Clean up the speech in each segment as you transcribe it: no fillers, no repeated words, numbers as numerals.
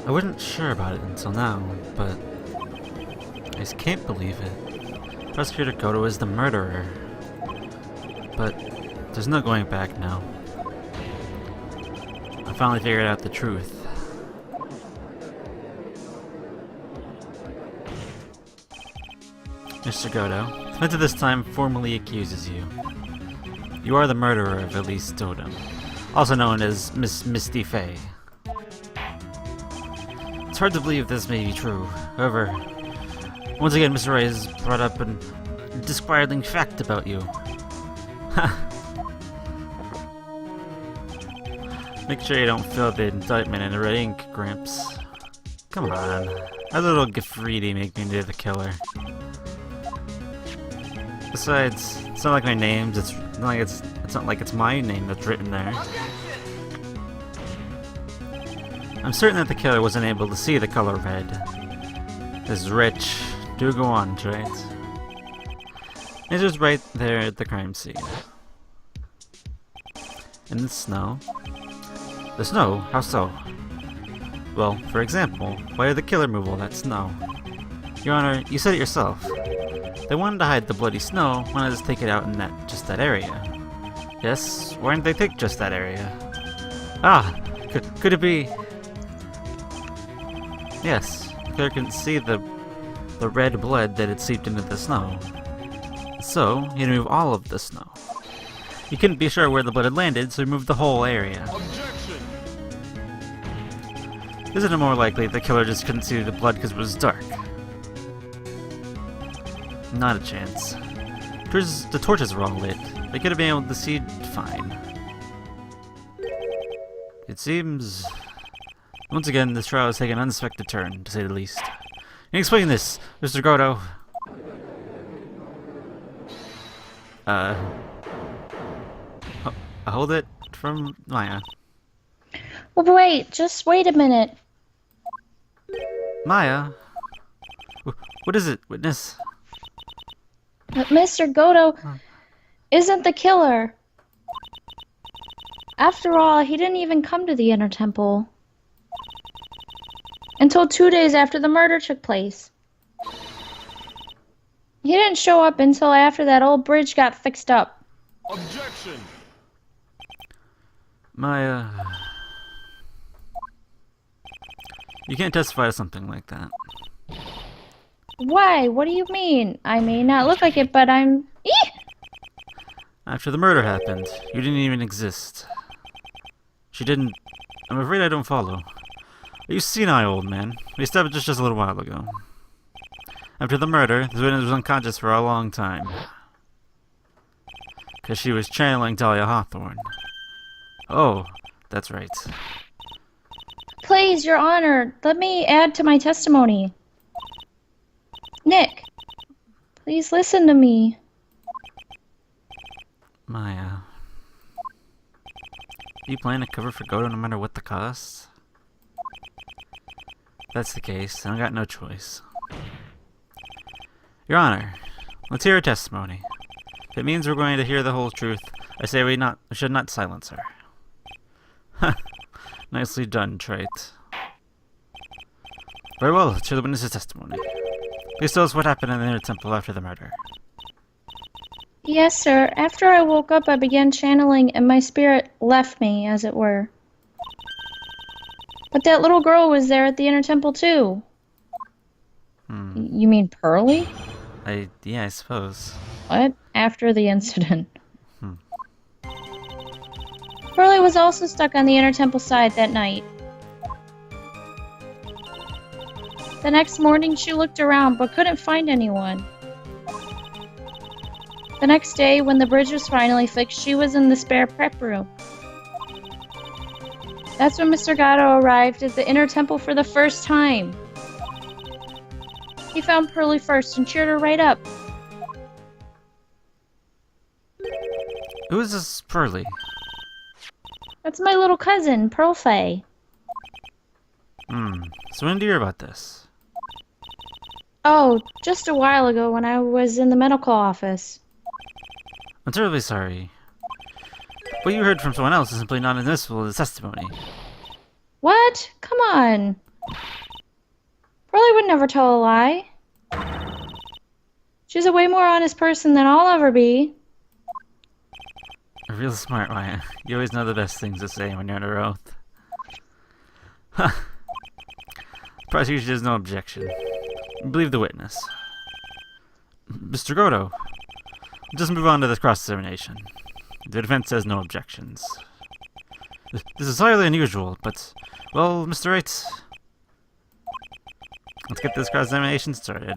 I wasn't sure about it until now, but I just can't believe it. Prosecutor Goto is the murderer. But there's no going back now. I finally figured out the truth. Mr. Goto, Samantha this time formally accuses you. You are the murderer of Elise Dotem, also known as Miss Misty Faye. It's hard to believe this may be true. However, once again, Mr. Wright has brought up a disquieting fact about you. Make sure you don't fill the indictment in red ink, Gramps. Come on. That little graffiti make me into the killer. Besides, it's not like my name's, it's not like it's my name that's written there. I'm certain that the killer wasn't able to see the color red. This rich. Do go on, Wright. It was right there at the crime scene. In the snow. The snow? How so? Well, for example, why did the killer move all that snow? Your Honor, you said it yourself. They wanted to hide the bloody snow, wanted to take it out in just that area. Yes, why didn't they take just that area? Ah! Could it be... Yes, the killer couldn't see the red blood that had seeped into the snow. So, he had to move all of the snow. He couldn't be sure where the blood had landed, so he moved the whole area. Objection! Isn't it more likely the killer just couldn't see the blood because it was dark? Not a chance. The torches were all lit. They could have been able to see fine. It seems... Once again, this trial has taken an unexpected turn, to say the least. Can you explain this, Mr. Goto? Hold it from Maya. Well, wait, just wait a minute. Maya? What is it, witness? But Mr. Goto isn't the killer. After all, he didn't even come to the Inner Temple until 2 days after the murder took place. He didn't show up until after that old bridge got fixed up. Objection! Maya... You can't testify to something like that. Why? What do you mean? I may not look like it, but I'm... Eeh! After the murder happened, you didn't even exist. She didn't... I'm afraid I don't follow. Are you senile, old man? We established this just a little while ago. After the murder, the witness was unconscious for a long time. Because she was channeling Talia Hawthorne. Oh, that's right. Please, Your Honor, let me add to my testimony. Nick, please listen to me. Maya... You plan to cover for Goto no matter what the cost? If that's the case, then I got no choice. Your Honor, let's hear her testimony. If it means we're going to hear the whole truth, I say we should not silence her. Nicely done, Wright. Very well, let's hear the witness's testimony. Please tell us what happened in the Inner Temple after the murder. Yes, sir. After I woke up, I began channeling, and my spirit left me, as it were. But that little girl was there at the Inner Temple, too. You mean Pearlie? Yeah, I suppose. What? After the incident. Pearlie was also stuck on the Inner Temple side that night. The next morning, she looked around, but couldn't find anyone. The next day, when the bridge was finally fixed, she was in the spare prep room. That's when Mr. Gatto arrived at the Inner Temple for the first time. He found Pearlie first and cheered her right up. Who is this Pearlie? That's my little cousin, Pearl Faye. So when did you hear about this? Oh, just a while ago when I was in the medical office. I'm terribly sorry. What you heard from someone else is simply not admissible as testimony. What? Come on. Pearlie would never tell a lie. She's a way more honest person than I'll ever be. Real smart, Wyatt. You always know the best things to say when you're under oath. Huh. Prosecution has no objection. Believe the witness. Mr. Goto, just move on to the cross-examination. The defense has no objections. This is highly unusual, but, well, Mr. Wright, let's get this cross-examination started.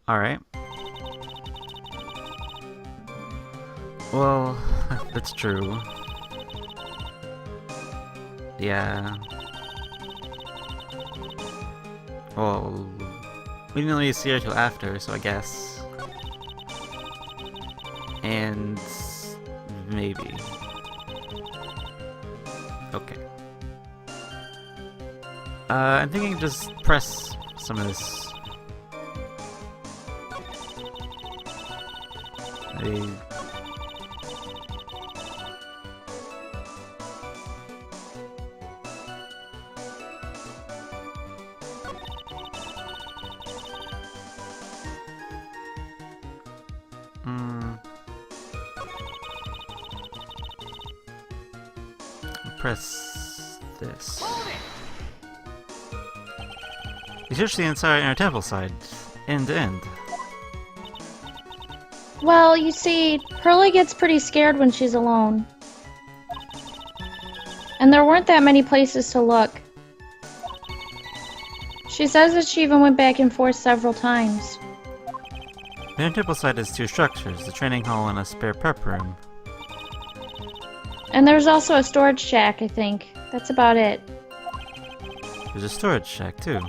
Alright. Well, that's true. Yeah. Well, we didn't really see her till after, so I guess. And maybe. Okay. I'm thinking just press some of this. Press this. You search the entire inner temple side, end to end. Well, you see, Pearlie gets pretty scared when she's alone. And there weren't that many places to look. She says that she even went back and forth several times. The inner temple side has two structures, the training hall and a spare prep room. And there's also a storage shack, I think. That's about it. There's a storage shack, too.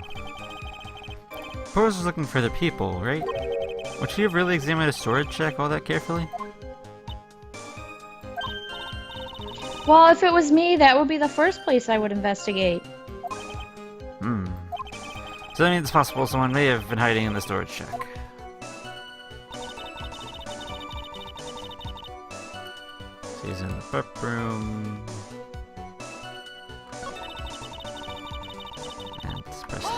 Rose was looking for the people, right? Would she have really examined a storage shack all that carefully? Well, if it was me, that would be the first place I would investigate. So that means it's possible someone may have been hiding in the storage shack. She's in the prep room. And press it.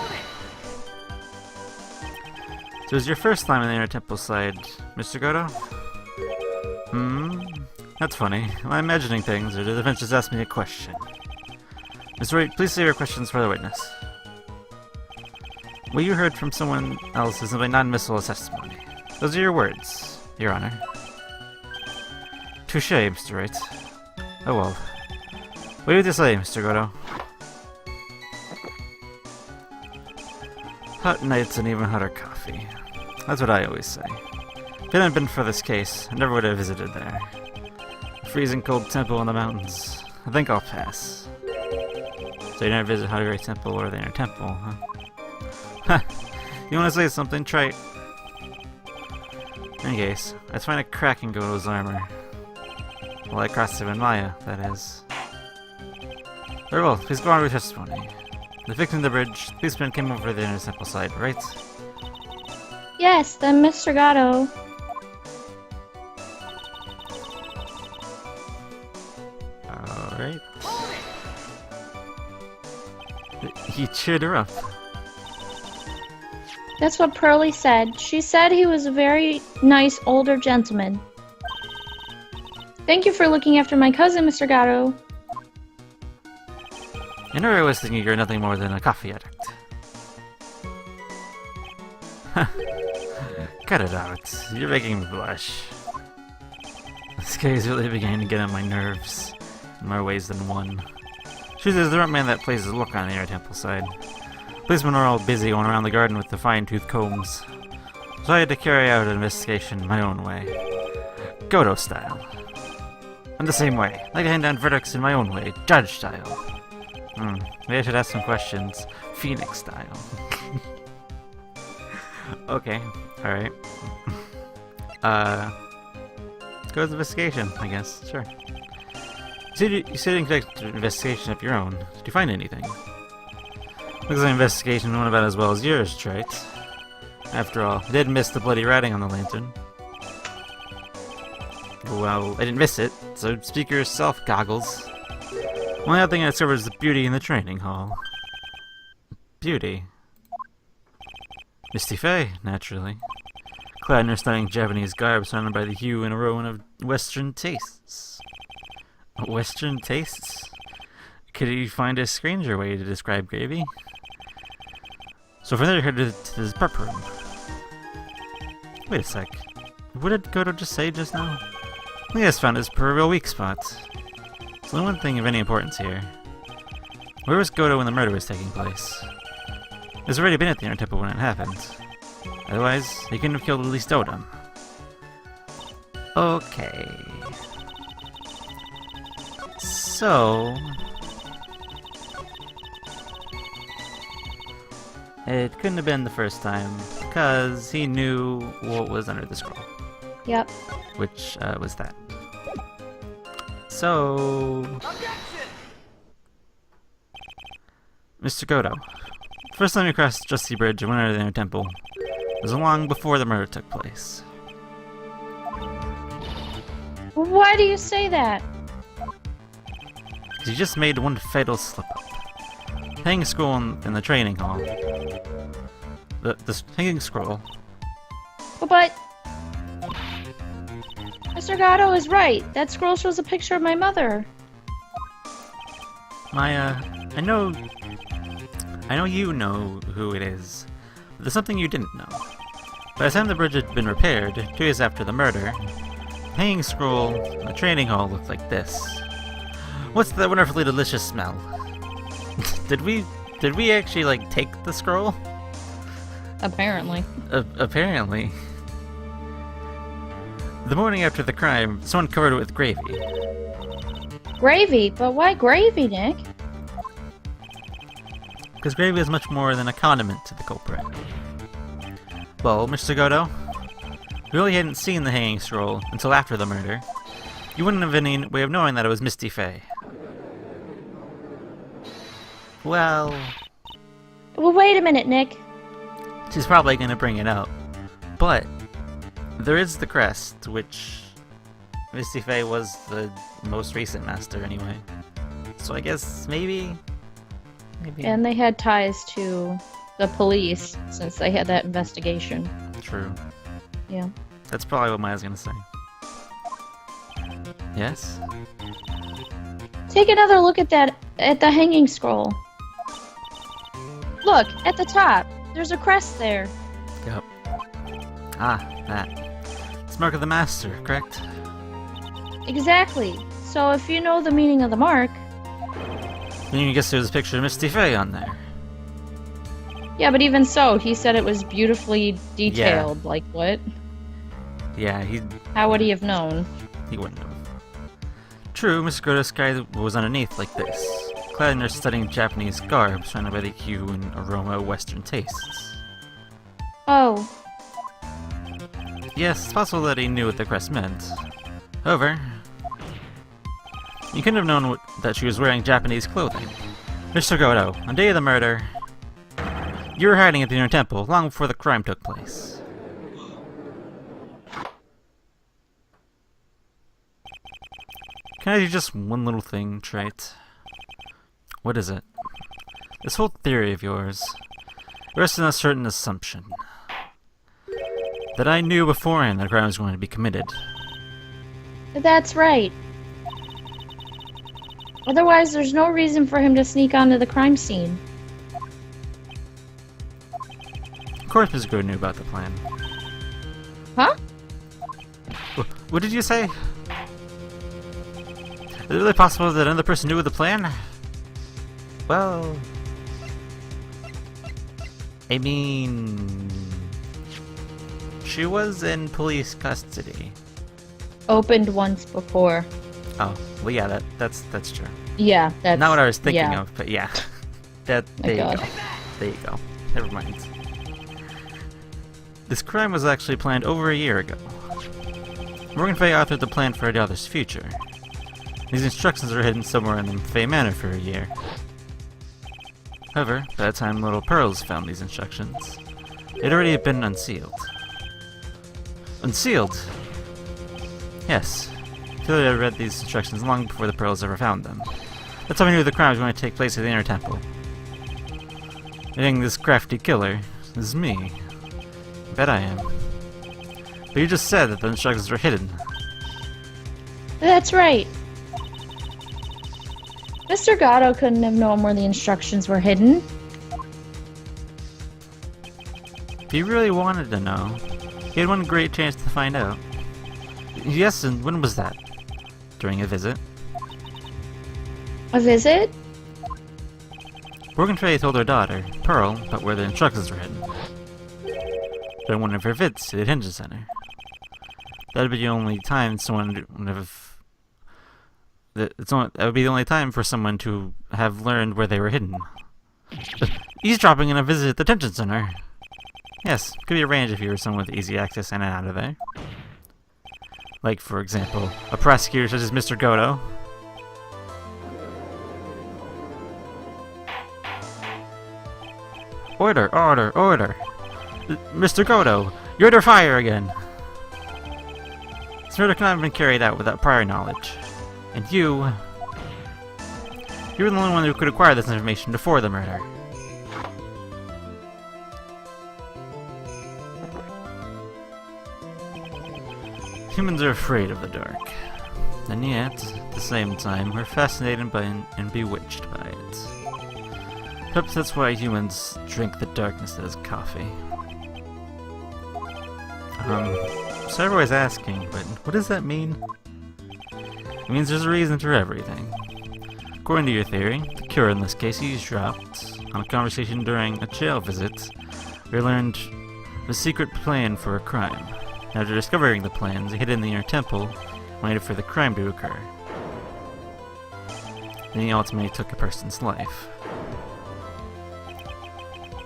So is your first time in the inner temple side, Mr. Goto? That's funny. Am I imagining things, or did the defense just ask me a question? Mr. Wright, please save your questions for the witness. What you heard from someone else is simply non-admissible testimony. Those are your words, Your Honor. Touché, Mr. Wright. Oh well. What do you have to say, Mr. Goto? Hot nights and even hotter coffee. That's what I always say. If it hadn't been for this case, I never would have visited there. A freezing cold temple in the mountains. I think I'll pass. So you never visit Hottery Temple or the Inner Temple, huh? Ha! You wanna say something? Try it. In any case, let's find a crack in Goto's armor. Well, I crossed him in Maya, that is. Very well, please go on with your testimony. The victim of the bridge, the policeman came over the Inner Temple side, right? Yes, then Mr. Gatto. Alright. He cheered her up. That's what Pearlie said. She said he was a very nice older gentleman. Thank you for looking after my cousin, Mr. Gatto. I know I was thinking you're nothing more than a coffee addict. Cut it out. You're making me blush. This guy is really beginning to get on my nerves in more ways than one. Truth is, there aren't many that places to look on the Inner Temple side. Policemen are all busy going around the garden with the fine-tooth combs. So I had to carry out an investigation my own way. Goto style. I'm the same way. I like to hand down verdicts in my own way. Judge style. Maybe I should ask some questions. Phoenix style. Okay. Alright. Let's go to the investigation, I guess. Sure. You said you conduct an investigation of your own. Did you find anything? Looks like an investigation went about as well as yours, Trite. After all, I did miss the bloody writing on the lantern. Well, I didn't miss it, so speak for yourself, Goggles. Only other thing I discovered is the beauty in the training hall. Beauty. Misty Fey, naturally. Clad in her stunning Japanese garb, surrounded by the hue and aroma of Western tastes. Western tastes? Could you find a stranger way to describe Gravy? So from there, you head to this prep room. Wait a sec. What did Goto just say just now? I think I just found his proverbial weak spot. There's only one thing of any importance here. Where was Goto when the murder was taking place? He's already been at the Inner Temple when it happened. Otherwise, he couldn't have killed at least Odom. Okay. So... it couldn't have been the first time, because he knew what was under the scroll. Yep. Which was that. So... Mr. Goto. First time you crossed Justy Bridge and went under the Inner Temple was long before the murder took place. Why do you say that? Because you just made one fatal slip-up. Hanging scroll in the training hall. The hanging scroll. But... Mr. Gatto is right. That scroll shows a picture of my mother. Maya, I know you know who it is. But there's something you didn't know. By the time the bridge had been repaired, 2 years after the murder, the hanging scroll in the training hall looked like this. What's that wonderfully delicious smell? Did we actually, like, take the scroll? Apparently. Apparently. The morning after the crime, someone covered it with gravy. Gravy? But why gravy, Nick? Because gravy is much more than a condiment to the culprit. Well, Mr. Goto, we really hadn't seen the hanging scroll until after the murder. You wouldn't have any way of knowing that it was Misty Fey. Well, wait a minute, Nick. she's probably going to bring it up. But there is the crest, which Misty Fey was the most recent master anyway. So I guess maybe... And they had ties to the police since they had that investigation. True. Yeah. That's probably what Maya's going to say. Yes? Take another look at the hanging scroll. Look, at the top. There's a crest there. Yep. Ah, that. It's mark of the master, correct? Exactly. So if you know the meaning of the mark... Then you can guess there's a picture of Misty Fey on there. Yeah, but even so, he said it was beautifully detailed. Yeah. Like, what? Yeah, How would he have known? he wouldn't have. True, Miss Goto's sky was underneath like this, clad in her stunning Japanese garb, surrounded by the hue and aroma of Western tastes. Oh. Yes, it's possible that he knew what the crest meant. However, you couldn't have known that she was wearing Japanese clothing. Mr. Goto, on the day of the murder, you were hiding at the Inner Temple long before the crime took place. Can I do just one little thing, Trait? What is it? This whole theory of yours rests on a certain assumption. That I knew beforehand that a crime was going to be committed. That's right. Otherwise, there's no reason for him to sneak onto the crime scene. Of course Mr. Goto knew about the plan. Huh? What did you say? Is it really possible that another person knew of the plan? Well... I mean... she was in police custody. Opened once before. Oh, well yeah, that's true. Yeah, that's... Not what I was thinking yeah. of, but yeah. There you go. There you go. Never mind. This crime was actually planned over a year ago. Morgan Fey authored the plan for Adela's future. These instructions were hidden somewhere in the Fey Manor for a year. However, by the time Little Pearls found these instructions, it had already been unsealed. Unsealed? Yes. Clearly I read these instructions long before the pearls ever found them. That's how I knew the crime was going to take place at the inner temple. Meaning this crafty killer is me. Bet I am. But you just said that the instructions were hidden. That's right. Mr. Gatto couldn't have known where the instructions were hidden. If he really wanted to know, he had one great chance to find out. Yes, and when was that? During a visit. A visit? Morgan Trey told her daughter, Pearl, about where the instructions were hidden. During one of her visits to the detention center. That would be the only time someone would have... that would be the only time for someone to have learned where they were hidden. Eavesdropping in a visit at the detention center. Yes, could be arranged if you were someone with easy access in and out of there. Like, for example, a prosecutor such as Mr. Goto. Order, order, order! Mr. Goto, you're under fire again! This murder cannot have been carried out without prior knowledge. And you were the only one who could acquire this information before the murder. Humans are afraid of the dark, and yet, at the same time, we're fascinated by and bewitched by it. Perhaps that's why humans drink the darkness as coffee. So everybody's asking, but what does that mean? It means there's a reason for everything. According to your theory, the killer in this case eavesdropped on a conversation during a jail visit. We learned the secret plan for a crime. After discovering the plans, he hid in the inner temple and waited for the crime to occur. Then he ultimately took a person's life.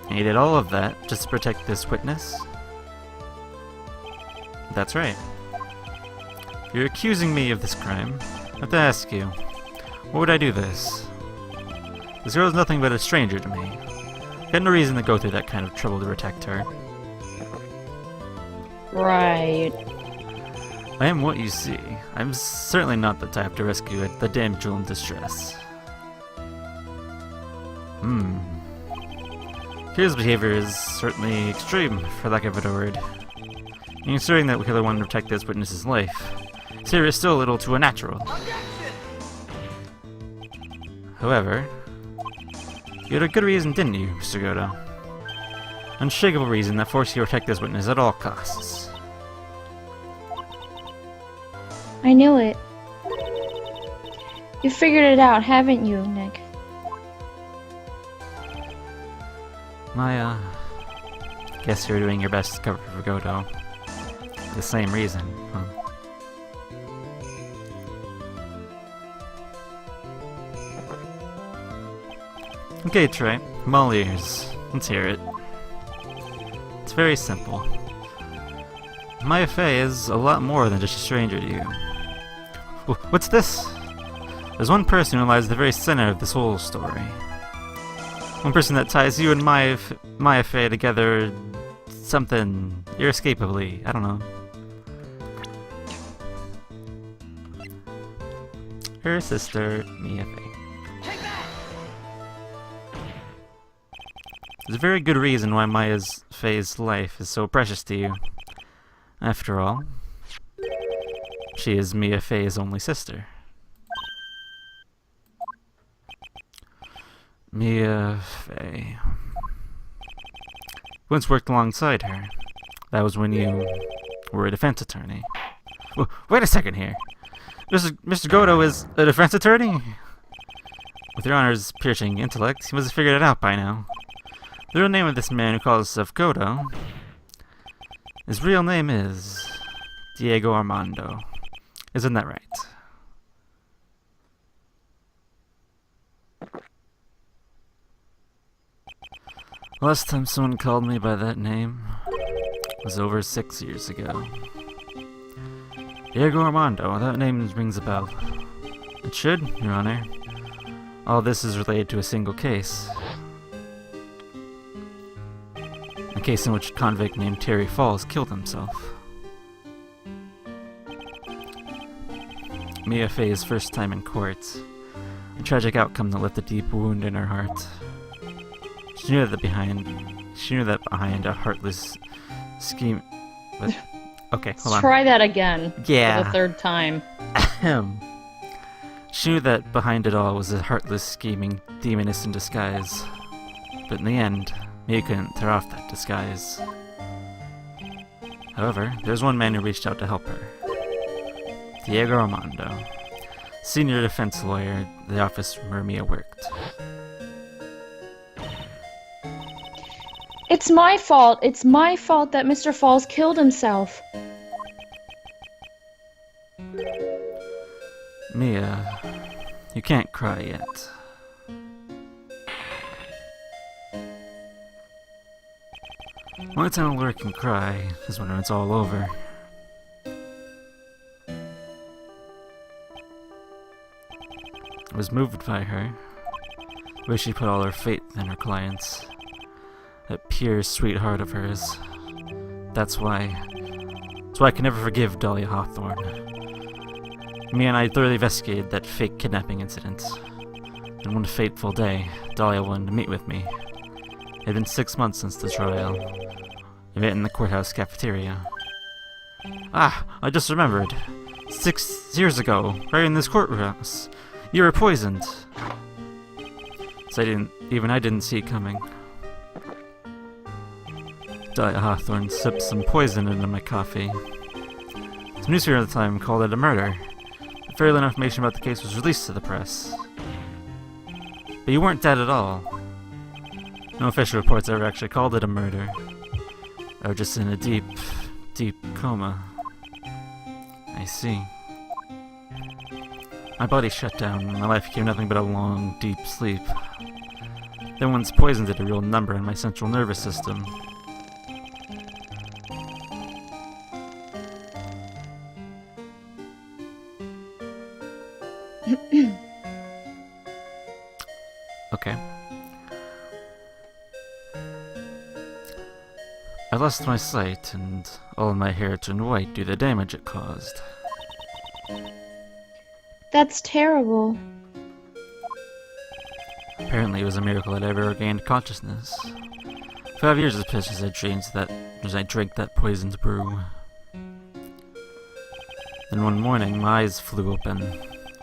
And he did all of that just to protect this witness? That's right. If you're accusing me of this crime, I have to ask you, why would I do this? This girl is nothing but a stranger to me. I had no reason to go through that kind of trouble to protect her. Right. I am what you see. I'm certainly not the type to rescue the damsel in distress. Kira's behavior is certainly extreme, for lack of a better word. And considering that Killer wanted to protect this witness's life, Sarah is still a little too unnatural. However, you had a good reason, didn't you, Mr. Goto? Unshakable reason that forced you to protect this witness at all costs. I knew it. You figured it out, haven't you, Nick? Guess you're doing your best to cover for Goto. The same reason, huh? Okay, Trey. I'm all ears. Let's hear it. It's very simple. Maya Fey is a lot more than just a stranger to you. What's this? There's one person who lies at the very center of this whole story. One person that ties you and Maya Fey together... something... irrescapably. I don't know. Her sister, Mia Fey. There's a very good reason why Maya Fey's life is so precious to you. After all, she is Mia Fey's only sister. Mia Fey. Once worked alongside her. That was when you were a defense attorney. Wait a second here. Mr. Goto is a defense attorney? With your Honor's piercing intellect, he must have figured it out by now. The real name of this man who calls himself Goto, his real name is Diego Armando. Isn't that right? Last time someone called me by that name was over 6 years ago. Diego Armando, that name rings a bell. It should, Your Honor. All this is related to a single case. A case in which a convict named Terry Falls killed himself. Mia Fey's first time in court. A tragic outcome that left a deep wound in her heart. She knew that behind a heartless scheme. What? Okay, hold on. Try that again. Yeah. For the third time. She knew that behind it all was a heartless, scheming demoness in disguise. But in the end, Mia couldn't tear off that disguise. However, there was one man who reached out to help her. Diego Armando, senior defense lawyer at the office where Mia worked. It's my fault. It's my fault that Mr. Falls killed himself. Mia, you can't cry yet. Only time a lawyer can cry is when it's all over. I was moved by her, the way she put all her faith in her clients. That pure, sweet heart of hers. That's why I can never forgive Dahlia Hawthorne. Mia and I thoroughly investigated that fake kidnapping incident. And one fateful day, Dahlia wanted to meet with me. It had been 6 months since the trial. We met in the courthouse cafeteria. Ah, I just remembered. 6 years ago, right in this courthouse, you were poisoned. So I didn't see it coming. Dahlia Hawthorne sipped some poison into my coffee. Some newspaper at the time called it a murder. Very little information about the case was released to the press. But you weren't dead at all. No official reports ever actually called it a murder. I was just in a deep, deep coma. I see. My body shut down, and my life became nothing but a long, deep sleep. Then once poison did a real number in my central nervous system. Okay. I lost my sight, and all of my hair turned white due to the damage it caused. That's terrible. Apparently it was a miracle that I ever regained consciousness. 5 years has passed as I drank that poisoned brew. Then one morning, my eyes flew open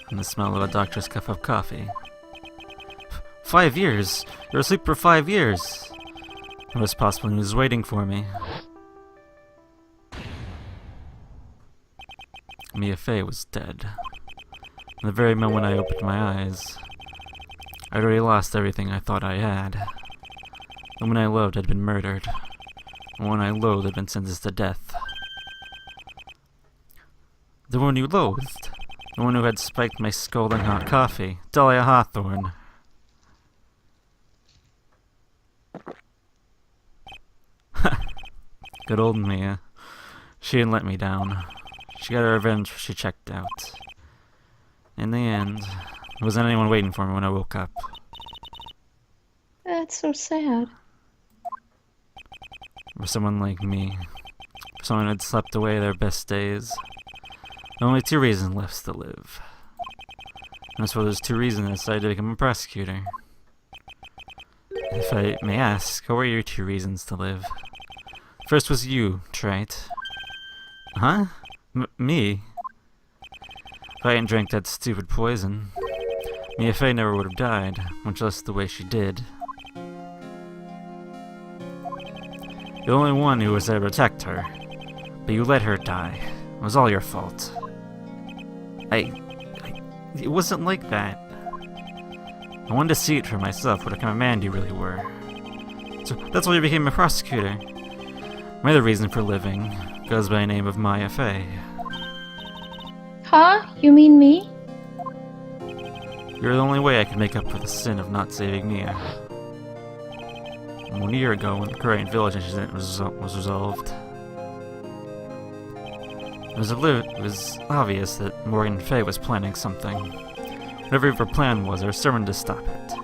from the smell of a doctor's cup of coffee. 5 years? You were asleep for 5 years! It was possible he was waiting for me. Mia Fey was dead. In the very moment I opened my eyes, I'd already lost everything I thought I had. The woman I loved had been murdered. The one I loathed had been sentenced to death. The one you loathed? The one who had spiked my scalding hot coffee. Dahlia Hawthorne. Good old Mia. She didn't let me down. She got her revenge when she checked out. In the end, there wasn't anyone waiting for me when I woke up. That's so sad. For someone like me. For someone who had slept away their best days. There were only 2 reasons left to live. And for those 2 reasons I decided to become a prosecutor. If I may ask, what were your 2 reasons to live? First was you, Wright. Huh? Me? If I hadn't drank that stupid poison, Mia Fey never would have died, much less the way she did. The only one who was there to protect her, but you let her die. It was all your fault. It wasn't like that. I wanted to see it for myself, what a kind of man you really were. So that's why you became a prosecutor. My other reason for living goes by the name of Mia Fey. Huh? You mean me? You're the only way I could make up for the sin of not saving Mia. 1 year ago, when the Korean village incident was resolved, it was obvious that Morgan Fey was planning something. Whatever her plan was, I was determined to stop it.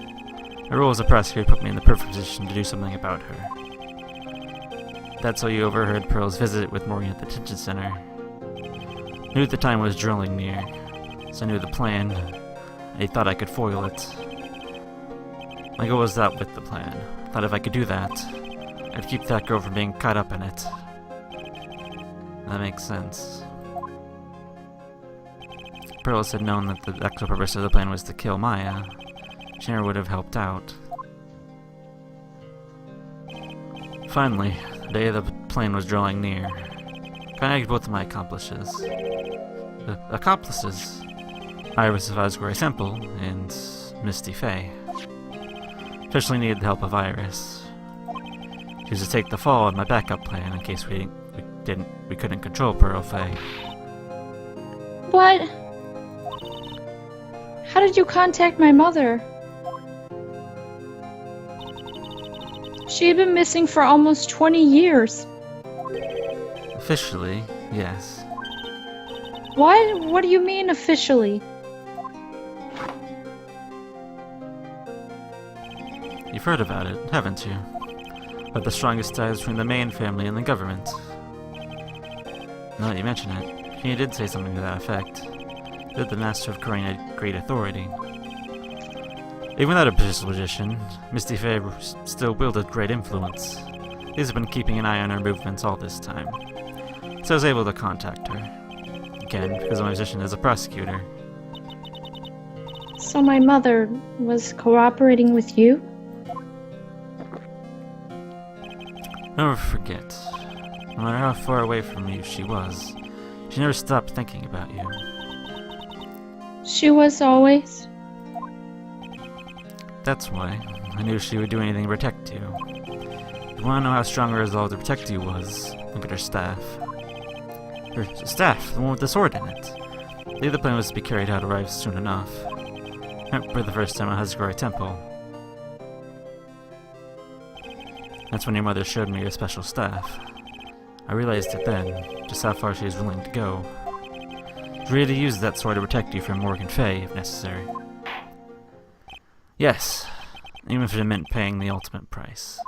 My role as a prosecutor put me in the perfect position to do something about her. That's how you overheard Pearl's visit with Morgan at the detention center. I knew at the time I was drilling near. so I knew the plan. I thought I could foil it. My goal was that with the plan. I thought if I could do that, I'd keep that girl from being caught up in it. That makes sense. If Pearls had known that the actual purpose of the plan was to kill Maya, she never would have helped out. Finally, the day the plane was drawing near, I contacted both of my accomplices. Accomplices? Iris of Asgore Temple and Misty Faye. Especially needed the help of Iris. She was to take the fall in my backup plan in case we couldn't control Pearl Faye. What? How did you contact my mother? She had been missing for almost 20 years. Officially, yes. What? What do you mean, officially? You've heard about it, haven't you? About the strongest ties between the main family and the government. Now that you mention it, she did say something to that effect. That the Master of Korean had great authority. Even without a official position, Misty Faye still wielded great influence. He's been keeping an eye on her movements all this time. So I was able to contact her. Again, because of my position as a prosecutor. So my mother was cooperating with you? Never forget, no matter how far away from you she was, she never stopped thinking about you. She was always? That's why I knew she would do anything to protect you. If you want to know how strong her resolve to protect you was, look at her staff. Her staff, the one with the sword in it. The other plan was to be carried out arrived soon enough. For the first time at Asgore Temple. That's when your mother showed me your special staff. I realized it then, just how far she was willing to go. She's ready to use that sword to protect you from Morgan Faye, if necessary. Yes, even if it meant paying the ultimate price.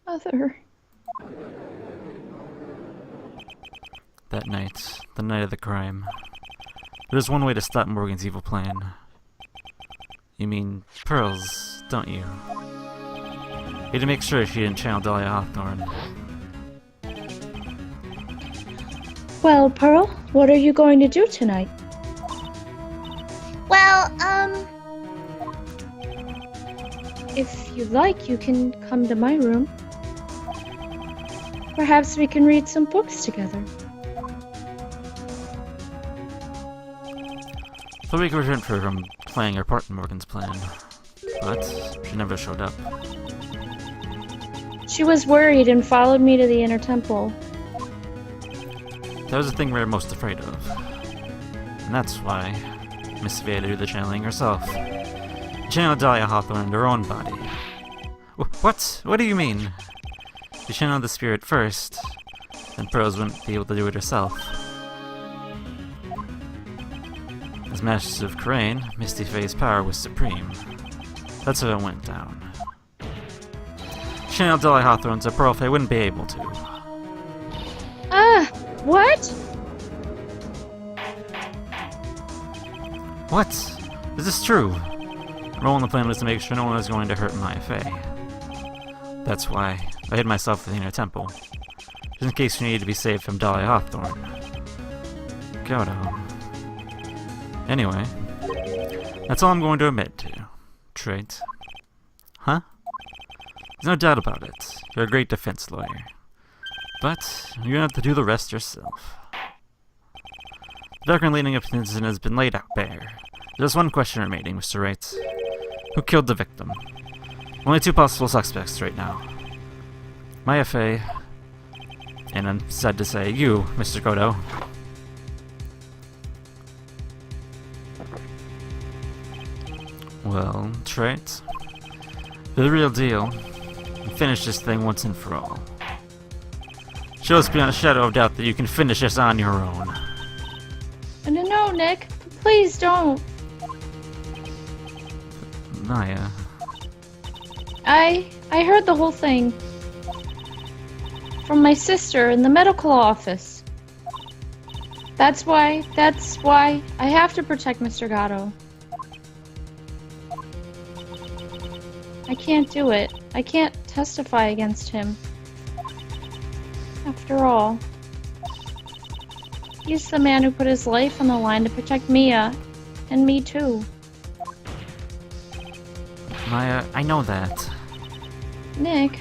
Mother. That night, the night of the crime, there was one way to stop Morgan's evil plan. You mean Pearls, don't you? You had to make sure she didn't channel Dahlia Hawthorne. Well, Pearl, what are you going to do tonight? Well, If you'd like, you can come to my room. Perhaps we can read some books together. So we could prevent her from playing her part in Morgan's plan, but she never showed up. She was worried and followed me to the inner temple. That was the thing we were most afraid of. And that's why Miss Faye had to do the channeling herself. Channeled Dahlia Hawthorne into her own body. What? What do you mean? She channeled the spirit first, then Pearls wouldn't be able to do it herself. As Master of Korean, Misty Faye's power was supreme. That's how it went down. Channeled Dahlia Hawthorne so Pearl Faye wouldn't be able to. What? What? Is this true? Our role in the plan was to make sure no one was going to hurt Maya Faye. That's why I hid myself in the inner temple, just in case you needed to be saved from Dahlia Hawthorne. Goto. Anyway, that's all I'm going to admit to. Trait. Huh? There's no doubt about it. You're a great defense lawyer. But you're gonna have to do the rest yourself. The background leading up to the incident has been laid out bare. There's one question remaining, Mr. Wright. Who killed the victim? Only two possible suspects right now. Maya Faye, and I'm sad to say, you, Mr. Goto. Well, Trait, for the real deal, and finish this thing once and for all. Show us beyond a shadow of doubt that you can finish this on your own. No, Nick. Please don't. Maya. I heard the whole thing. From my sister in the medical office. That's why I have to protect Mr. Gatto. I can't do it. I can't testify against him. After all, he's the man who put his life on the line to protect Mia, and me too. Maya, I know that. Nick,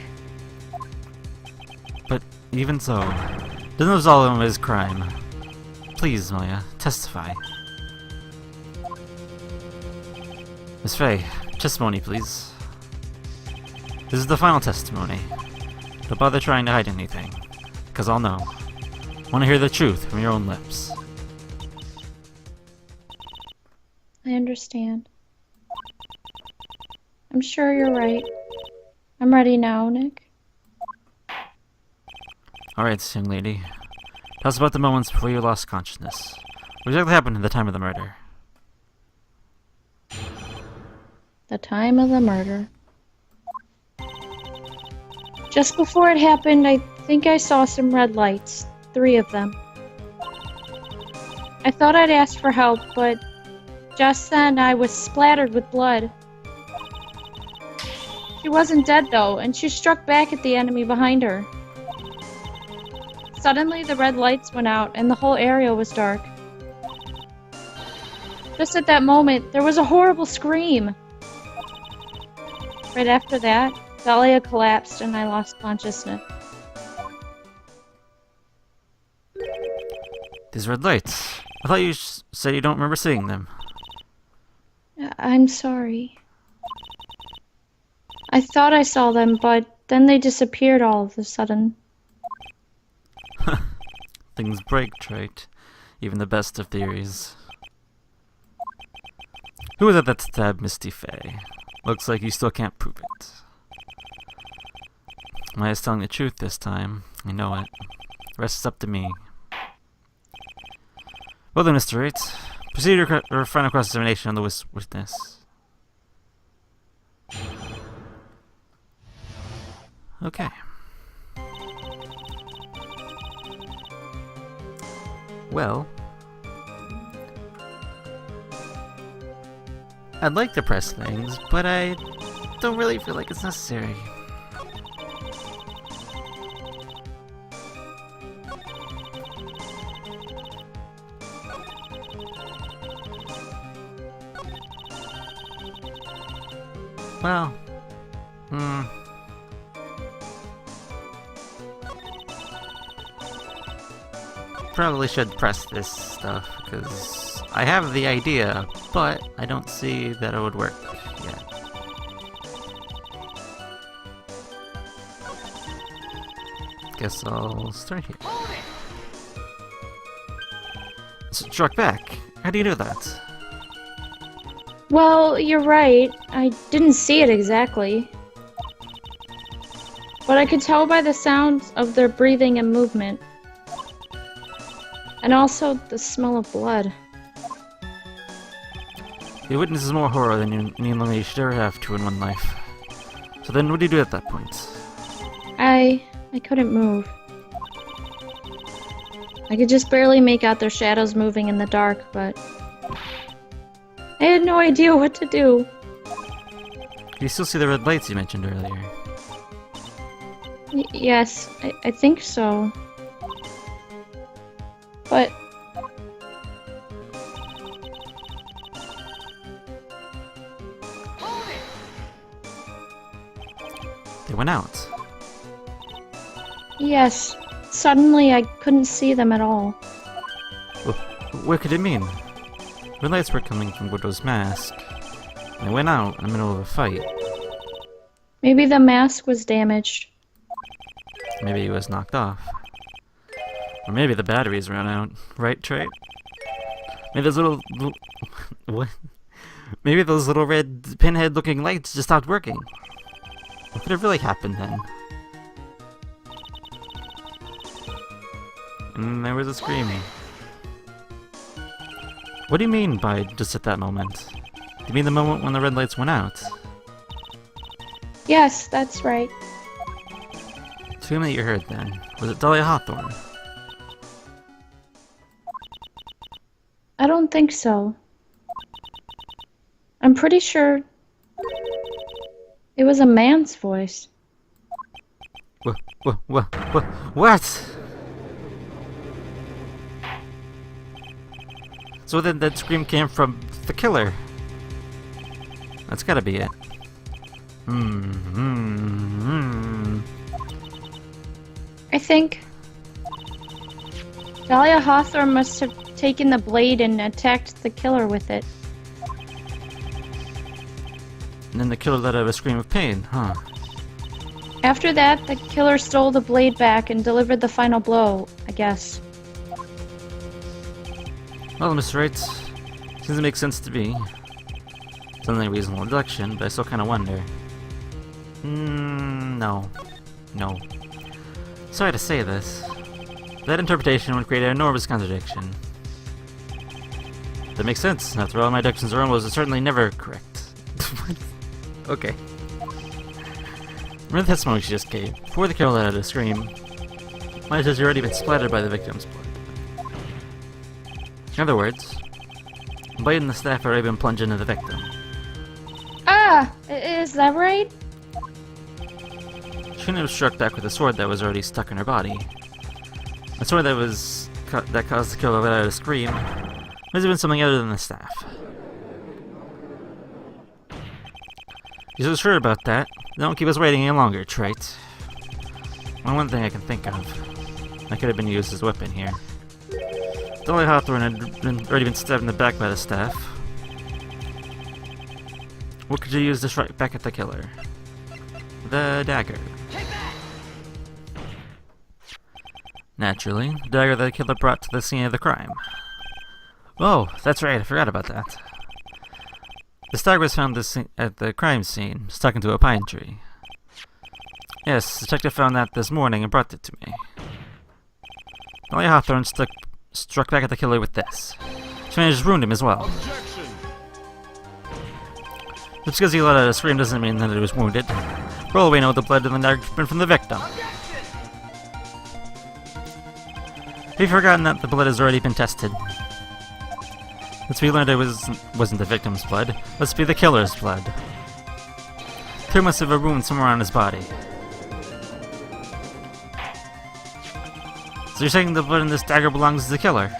But even so, doesn't absolve him of his crime. Please, Maya, testify. Miss Faye, testimony, please. This is the final testimony. Don't bother trying to hide anything, because I'll know. I want to hear the truth from your own lips. I understand. I'm sure you're right. I'm ready now, Nick. Alright, young lady. Tell us about the moments before you lost consciousness. What exactly happened at the time of the murder? The time of the murder. Just before it happened, I think I saw some red lights. 3 of them. I thought I'd ask for help, but just then I was splattered with blood. She wasn't dead though, and she struck back at the enemy behind her. Suddenly the red lights went out and the whole area was dark. Just at that moment, there was a horrible scream. Right after that, Dahlia collapsed and I lost consciousness. These red lights. I thought you said you don't remember seeing them. I'm sorry. I thought I saw them, but then they disappeared all of a sudden. Things break, Wright. Even the best of theories. Who was it that stabbed Misty Faye? Looks like you still can't prove it. Maya's telling the truth this time. I know it. The rest is up to me. Well then, Mr. Wright. Proceed to your final cross-examination on the witness. Okay. Well, I'd like to press things, but I don't really feel like it's necessary. Well, probably should press this stuff, because I have the idea, but I don't see that it would work yet. Guess I'll start here. Struck back. How do you do that? Well, you're right. I didn't see it exactly. But I could tell by the sounds of their breathing and movement. And also the smell of blood. You witnesses more horror than any longer you should ever have to in one life. So then what do you do at that point? I couldn't move. I could just barely make out their shadows moving in the dark, but I had no idea what to do. You still see the red lights you mentioned earlier? Yes, I think so. But they went out. yes, suddenly I couldn't see them at all. What could it mean? Red lights were coming from Gordo's mask. And they went out in the middle of a fight. Maybe the mask was damaged. Maybe it was knocked off. Or maybe the batteries ran out. Right, Trey? Maybe those little... What? Maybe those little red pinhead-looking lights just stopped working. What could have really happened then? And there was a screaming. What do you mean by just at that moment? Do you mean the moment when the red lights went out? Yes, that's right. Tell me that you heard then. Was it Dahlia Hawthorne? I don't think so. I'm pretty sure it was a man's voice. What? So then that scream came from the killer. That's gotta be it. I think Dahlia Hawthorne must have taken the blade and attacked the killer with it. And then the killer let out a scream of pain, huh? After that, the killer stole the blade back and delivered the final blow, I guess. Well, Mr. Wright, seems to make sense to me. It's only a reasonable deduction, but I still kind of wonder. No. Sorry to say this. That interpretation would create an enormous contradiction. That makes sense. After all, my deductions are almost certainly never correct. Okay. Remember the testimony she just gave. Before the killer let out a scream, Maya says you've already been splattered by the victim's blood. In other words, the blade and the staff have already been plunged into the victim. Ah! Is that right? She couldn't have struck back with a sword that was already stuck in her body. A sword that caused the killer to let out a scream must have been something other than the staff. If you're so sure about that, don't keep us waiting any longer, Trite. Well, one thing I can think of that could have been used as a weapon here. Dahlia Hawthorne had already been stabbed in the back by the staff. What could you use to strike back at the killer? The dagger. Naturally, the dagger that the killer brought to the scene of the crime. Oh, that's right, I forgot about that. The dagger was found at the crime scene, stuck into a pine tree. Yes, the detective found that this morning and brought it to me. Dahlia Hawthorne struck back at the killer with this. She managed to wound him as well. Objection. Just because he let out a scream doesn't mean that he was wounded. For all we know, the blood in the dagger came from the victim. Have you forgotten that the blood has already been tested? Since we learned it wasn't the victim's blood, let's be the killer's blood. There must have a wound somewhere on his body. So you're saying the blood in this dagger belongs to the killer?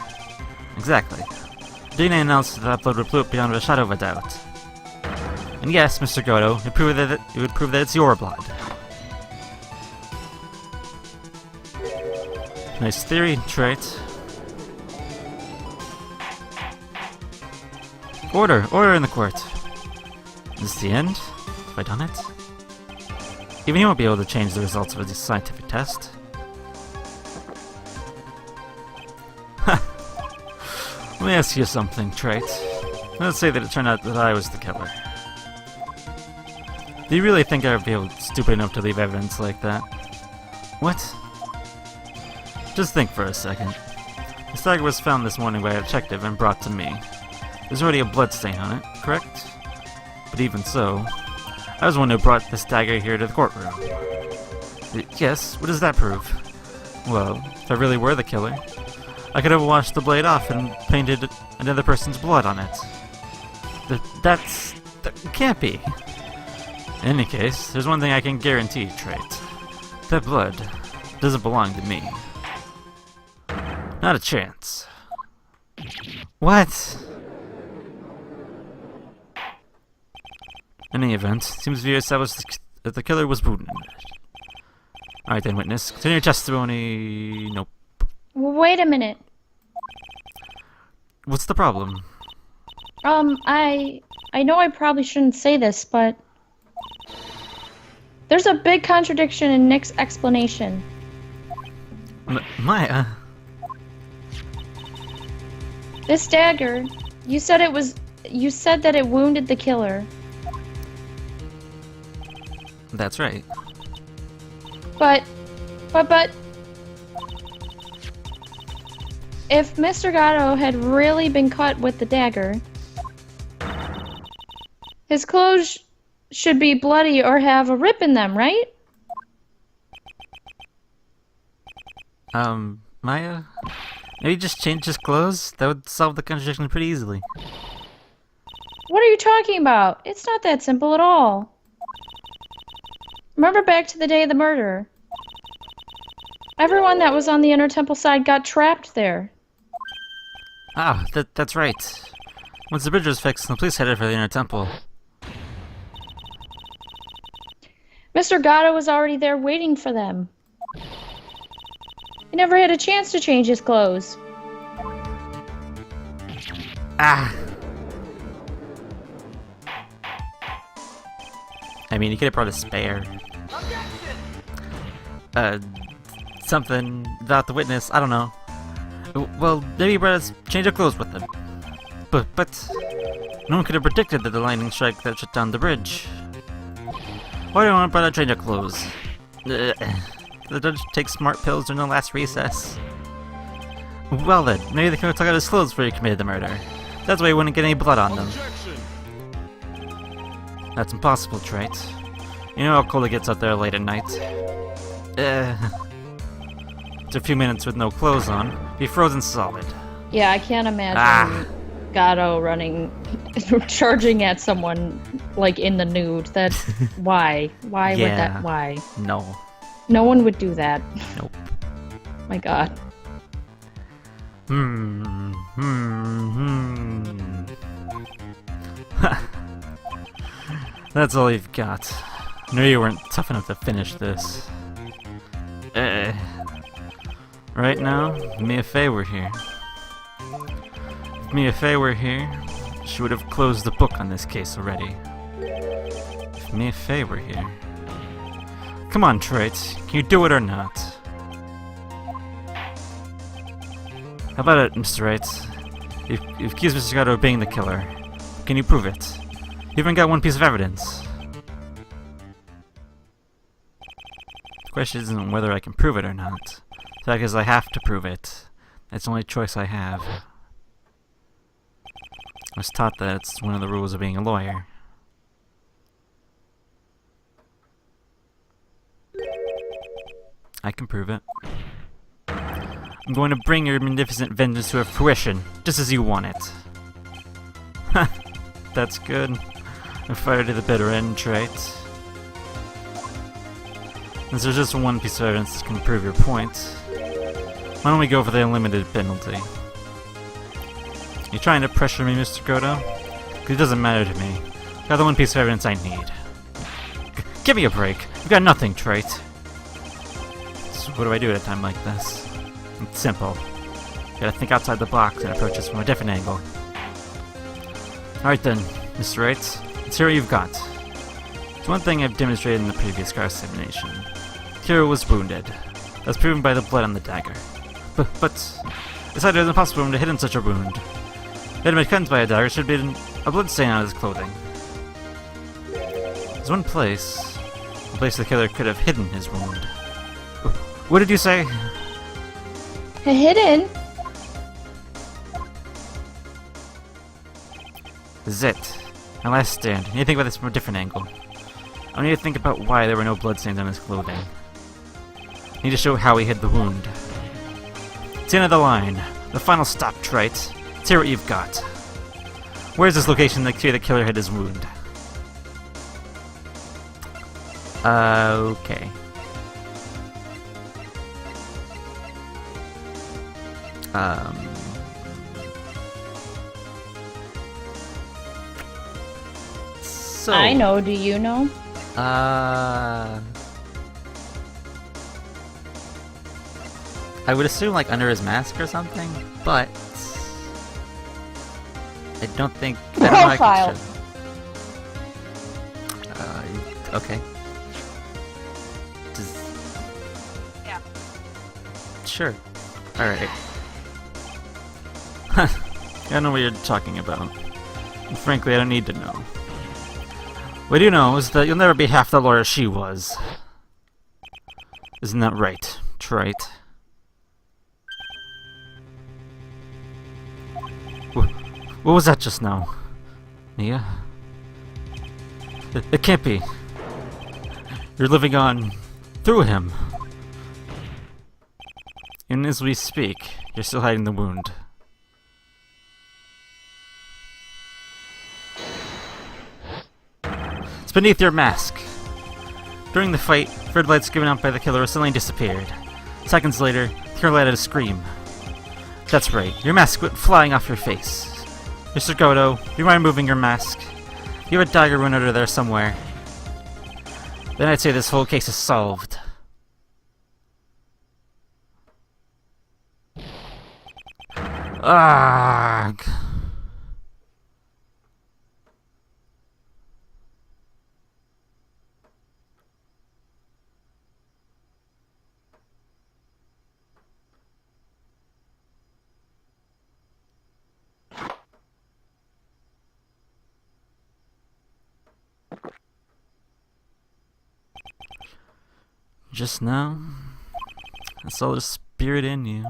Exactly. DNA announced that blood would float beyond a shadow of a doubt. And yes, Mr. Goto, it would prove that it's your blood. Nice theory, Trite. Order in the court. Is this the end? Have I done it? Even you won't be able to change the results of a scientific test. Let me ask you something, Trite. Let's say that it turned out that I was the killer. Do you really think I would be stupid enough to leave evidence like that? What? Just think for a second. The dagger was found this morning by a detective and brought to me. There's already a blood stain on it, correct? But even so, I was the one who brought this dagger here to the courtroom. Yes, what does that prove? Well, if I really were the killer, I could have washed the blade off and painted another person's blood on it. That can't be. In any case, there's one thing I can guarantee, Trite. That blood doesn't belong to me. Not a chance. What? In any event, seems to be established that the killer was wounded. Alright then, witness. Continue your testimony. Nope. Wait a minute. What's the problem? I know I probably shouldn't say this, but there's a big contradiction in Nick's explanation. Maya? This dagger, you said that it wounded the killer. That's right. But if Mr. Gatto had really been cut with the dagger, his clothes should be bloody or have a rip in them, right? Maya? Maybe just change his clothes? That would solve the contradiction pretty easily. What are you talking about? It's not that simple at all. Remember back to the day of the murder. Everyone that was on the Inner Temple side got trapped there. Ah, that's right. Once the bridge was fixed, the police headed for the Inner Temple. Mr. Gatto was already there waiting for them. He never had a chance to change his clothes. Ah! I mean, he could have brought a spare. Something about the witness, I don't know. Well, maybe he brought a change of clothes with him. But no one could have predicted the lightning strike that shut down the bridge. Why do I want to brought a change of clothes? The judge takes smart pills during the last recess. Well then, maybe the killer took out his clothes before he committed the murder. That's why he wouldn't get any blood on them. Objection. That's impossible, Wright. You know how cold it gets out there late at night. After a few minutes with no clothes on, be frozen solid. Yeah, I can't imagine Gatto running, charging at someone like in the nude. That why? Why would that? Why? No. No one would do that. Nope. My God. That's all you've got. No, you weren't tough enough to finish this. Right now, if Mia Fey were here. If Mia Fey were here, she would have closed the book on this case already. If Mia Fey were here. Come on, Wright. Can you do it or not? How about it, Mr. Wright? You've accused Mr. Gatto of being the killer. Can you prove it? You haven't got one piece of evidence. The question isn't whether I can prove it or not. The fact is I have to prove it. That's the only choice I have. I was taught that it's one of the rules of being a lawyer. I can prove it. I'm going to bring your magnificent vengeance to a fruition, just as you want it. Ha! That's good. I fired to the bitter end, Wright. Since there's just one piece of evidence that can prove your point, why don't we go for the unlimited penalty? You trying to pressure me, Mr. Goto? Because it doesn't matter to me. I got the one piece of evidence I need. Give me a break! You've got nothing, Wright. So what do I do at a time like this? It's simple. You gotta think outside the box and approach this from a different angle. Alright then, Mr. Wright. Let's hear what you've got. It's one thing I've demonstrated in the previous car simulation. Kira was wounded. That's proven by the blood on the dagger. But decided it was impossible for him to hit in such a wound. He had been cut by a dagger should have been a blood stain on his clothing. There's one place the killer could have hidden his wound. What did you say? Hidden? This is it. My last stand. I need to think about this from a different angle. I need to think about why there were no bloodstains on his clothing. I need to show how he hid the wound. It's the end of the line. The final stop, Wright. Let's hear what you've got. Where's this location that the killer hid his wound? Okay. So, I know, do you know? I would assume like under his mask or something, but I don't think. I don't know how I can show. Okay. Yeah. Sure. All right. I know what you're talking about. And frankly, I don't need to know. What I do know is that you'll never be half the lawyer she was. Isn't that right, Wright? What was that just now? Mia? It can't be. You're living on through him. Even as we speak. You're still hiding the wound. It's beneath your mask. During the fight, red lights given out by the killer suddenly disappeared. Seconds later, the killer let out a scream. That's right, your mask went flying off your face. Mr. Goto, do you mind moving your mask? You have a dagger run under there somewhere. Then I'd say this whole case is solved. Ugh. Just now, I saw the spirit in you.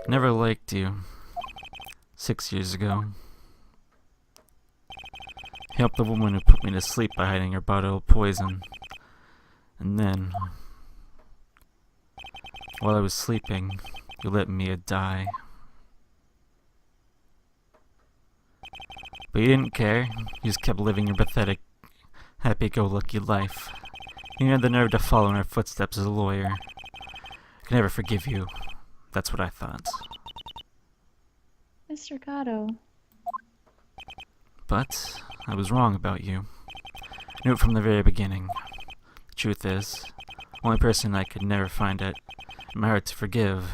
Never liked you. 6 years ago. Helped the woman who put me to sleep by hiding her bottle of poison. And then, while I was sleeping, you let me die. But you didn't care. You just kept living your pathetic, happy-go-lucky life. You had the nerve to follow in her footsteps as a lawyer. I can never forgive you. That's what I thought. Mr. Gato. But I was wrong about you. I knew it from the very beginning. The truth is, the only person I could never find it in my heart to forgive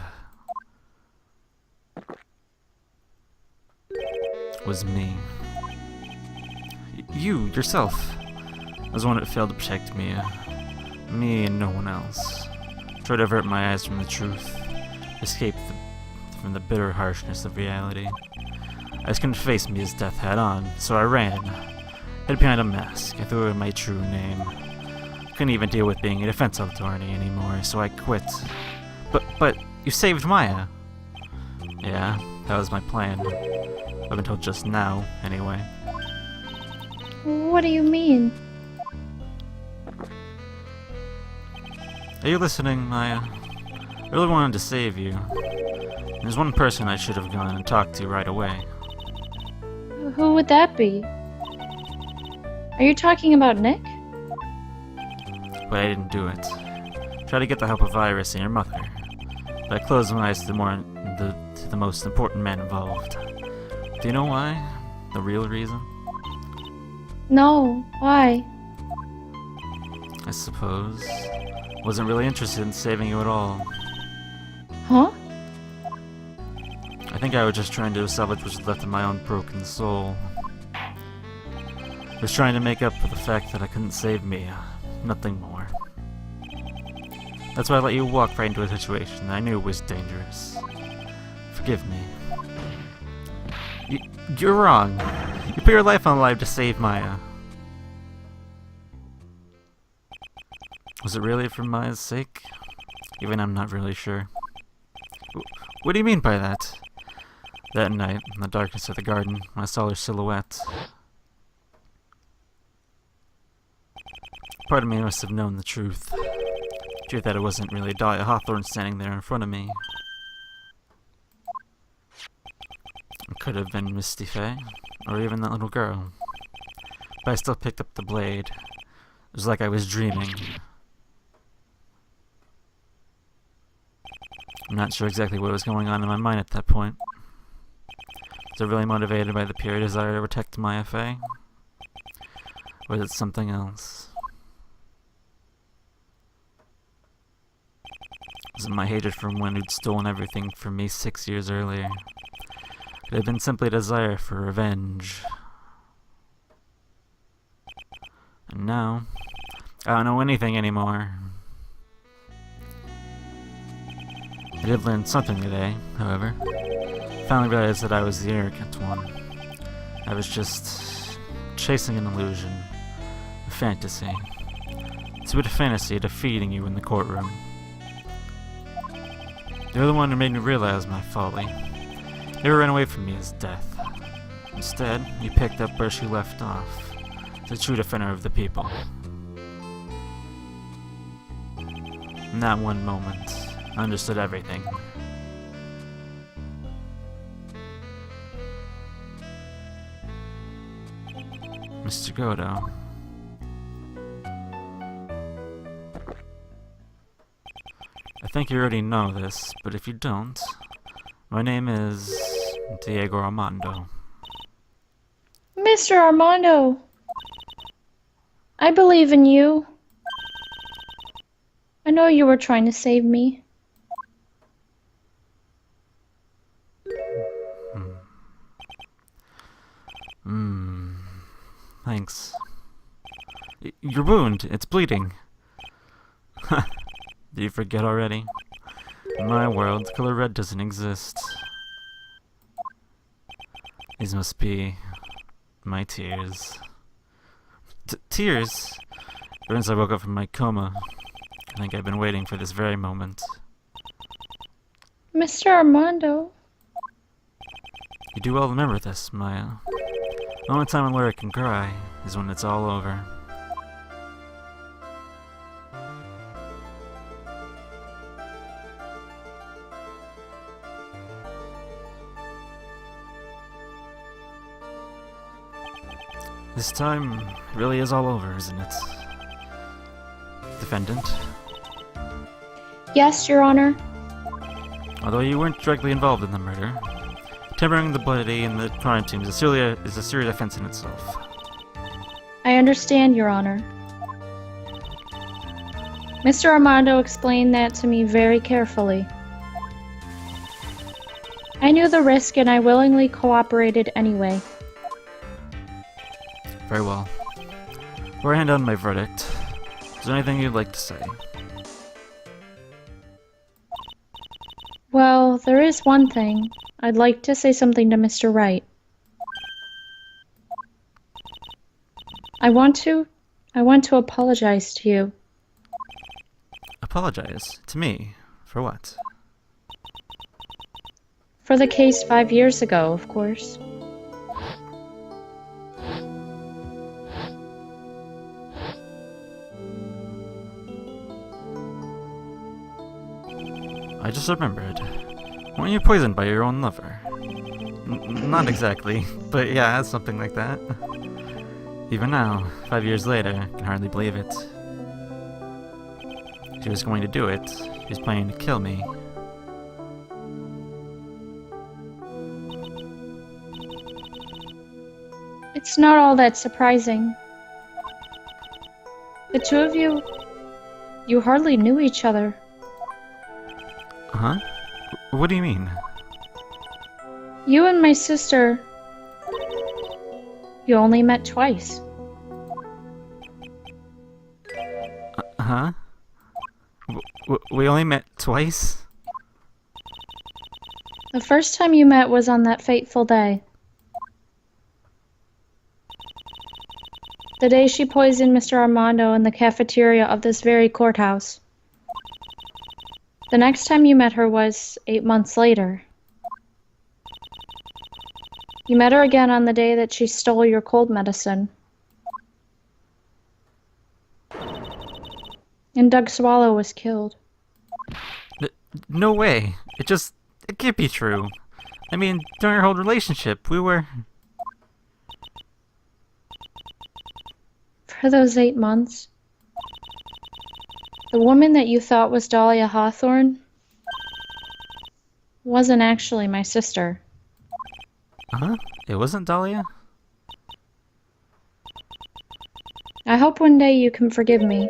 was me. You, yourself, was the one that failed to protect me. Me and no one else. Tried to avert my eyes from the truth. Escape from the bitter harshness of reality. I just couldn't face Mia's death head on, so I ran. Hid behind a mask. I threw away my true name. Couldn't even deal with being a defense attorney anymore, so I quit. But you saved Maya. Yeah, that was my plan. Up until just now, anyway. What do you mean? Are you listening, Maya? I really wanted to save you. There's one person I should have gone and talked to right away. Who would that be? Are you talking about Nick? But I didn't do it. Tried to get the help of Iris and your mother. But I closed my eyes to the most important man involved. Do you know why? The real reason? No, why? I suppose. Wasn't really interested in saving you at all. Huh? I think I was just trying to salvage what's left of my own broken soul. Was trying to make up for the fact that I couldn't save Mia. Nothing more. That's why I let you walk right into a situation that I knew was dangerous. Forgive me. You're wrong. You put your life on the line to save Maya. Was it really for Maya's sake? Even I'm not really sure. What do you mean by that? That night, in the darkness of the garden, when I saw her silhouette. Part of me must have known the truth. The truth that it wasn't really Dahlia Hawthorne standing there in front of me. It could have been Misty Faye, or even that little girl. But I still picked up the blade. It was like I was dreaming. I'm not sure exactly what was going on in my mind at that point. Was I really motivated by the pure desire to protect Maya Faye? Or is it something else? Was it my hatred for one who'd stolen everything from me 6 years earlier? It had been simply a desire for revenge. And now, I don't know anything anymore. I did learn something today, however. Finally realized that I was the arrogant one. I was just chasing an illusion, a fantasy. It's a bit of fantasy defeating you in the courtroom. You're the one who made me realize my folly. You never ran away from me as death. Instead, you picked up where she left off, as a true defender of the people. In that one moment, I understood everything. Mr. Godo. I think you already know this, but if you don't, my name is Diego Armando. Mr. Armando! I believe in you. I know you were trying to save me. Thanks. Your wound, it's bleeding. Did you forget already? In my world, color red doesn't exist. These must be my tears. Tears? Ever since I woke up from my coma, I think I've been waiting for this very moment. Mr. Armando. You do well to remember this, Maya. The only time a lawyer can cry is when it's all over. This time really is all over, isn't it? Defendant? Yes, Your Honor. Although you weren't directly involved in the murder, tampering the bloody and the crime team is a serious offense in itself. I understand, Your Honor. Mr. Armando explained that to me very carefully. I knew the risk and I willingly cooperated anyway. Very well. Before I hand down my verdict, is there anything you'd like to say? Well, there is one thing. I'd like to say something to Mr. Wright. I want to apologize to you. Apologize? To me? For what? For the case 5 years ago, of course. I just remembered. Weren't you poisoned by your own lover? Not exactly, but yeah, something like that. Even now, 5 years later, I can hardly believe it. She was going to do it. She was planning to kill me. It's not all that surprising. The two of you hardly knew each other. Huh? What do you mean? You and my sister, you only met twice. Huh? We only met twice? The first time you met was on that fateful day. The day she poisoned Mr. Armando in the cafeteria of this very courthouse. The next time you met her was 8 months later. You met her again on the day that she stole your cold medicine. And Doug Swallow was killed. No way. It can't be true. I mean, during our whole relationship, we were... For those 8 months, the woman that you thought was Dahlia Hawthorne wasn't actually my sister. Huh? It wasn't Dahlia? I hope one day you can forgive me,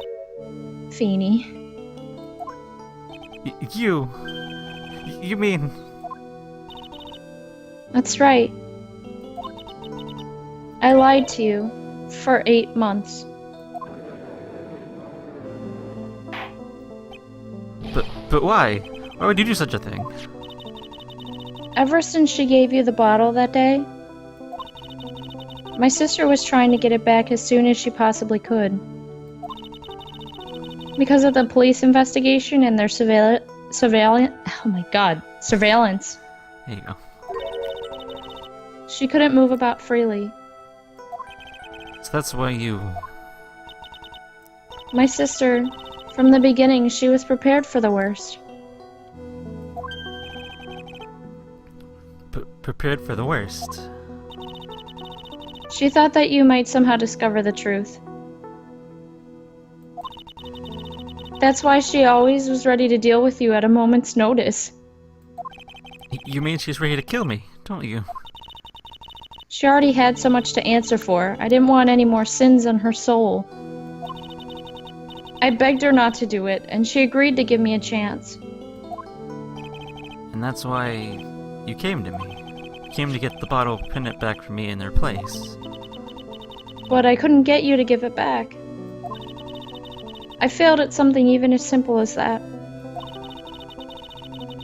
Feeny. You mean... That's right. I lied to you for 8 months. But why? Why would you do such a thing? Ever since she gave you the bottle that day, my sister was trying to get it back as soon as she possibly could. Because of the police investigation and their surveillance. There you go. She couldn't move about freely. So that's why you... My sister, From the beginning, she was prepared for the worst. Prepared for the worst. She thought that you might somehow discover the truth. That's why she always was ready to deal with you at a moment's notice. You mean she's ready to kill me, don't you? She already had so much to answer for. I didn't want any more sins on her soul. I begged her not to do it, and she agreed to give me a chance. And that's why you came to me. You came to get the bottle pendant back from me in their place. But I couldn't get you to give it back. I failed at something even as simple as that.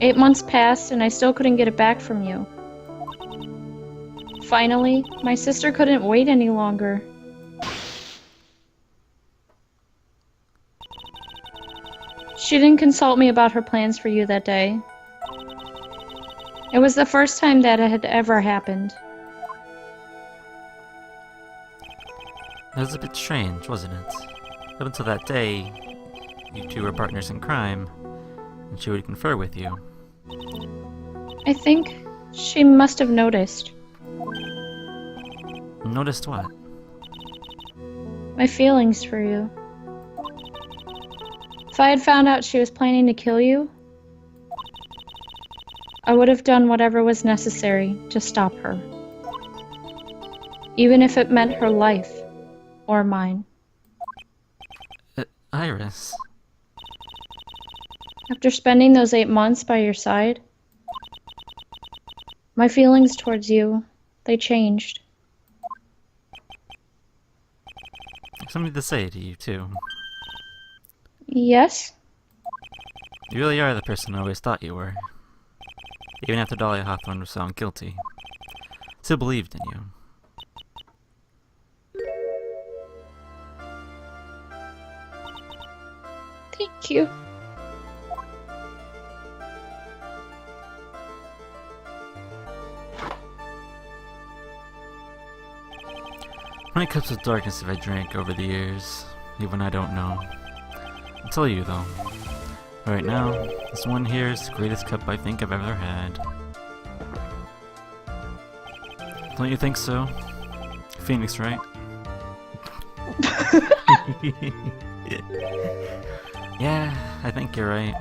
8 months passed, and I still couldn't get it back from you. Finally, my sister couldn't wait any longer. She didn't consult me about her plans for you that day. It was the first time that it had ever happened. It was a bit strange, wasn't it? Up until that day, you two were partners in crime, and she would confer with you. I think she must have noticed. Noticed what? My feelings for you. If I had found out she was planning to kill you, I would have done whatever was necessary to stop her. Even if it meant her life, or mine. Iris. After spending those 8 months by your side, my feelings towards you, they changed. Something to say to you, too. Yes? You really are the person I always thought you were. Even after Dahlia Hawthorne was found guilty. Still believed in you. Thank you. How many cups of darkness have I drank over the years? Even I don't know. I'll tell you though. Right now, this one here is the greatest cup I think I've ever had. Don't you think so? Phoenix, right? Yeah, I think you're right.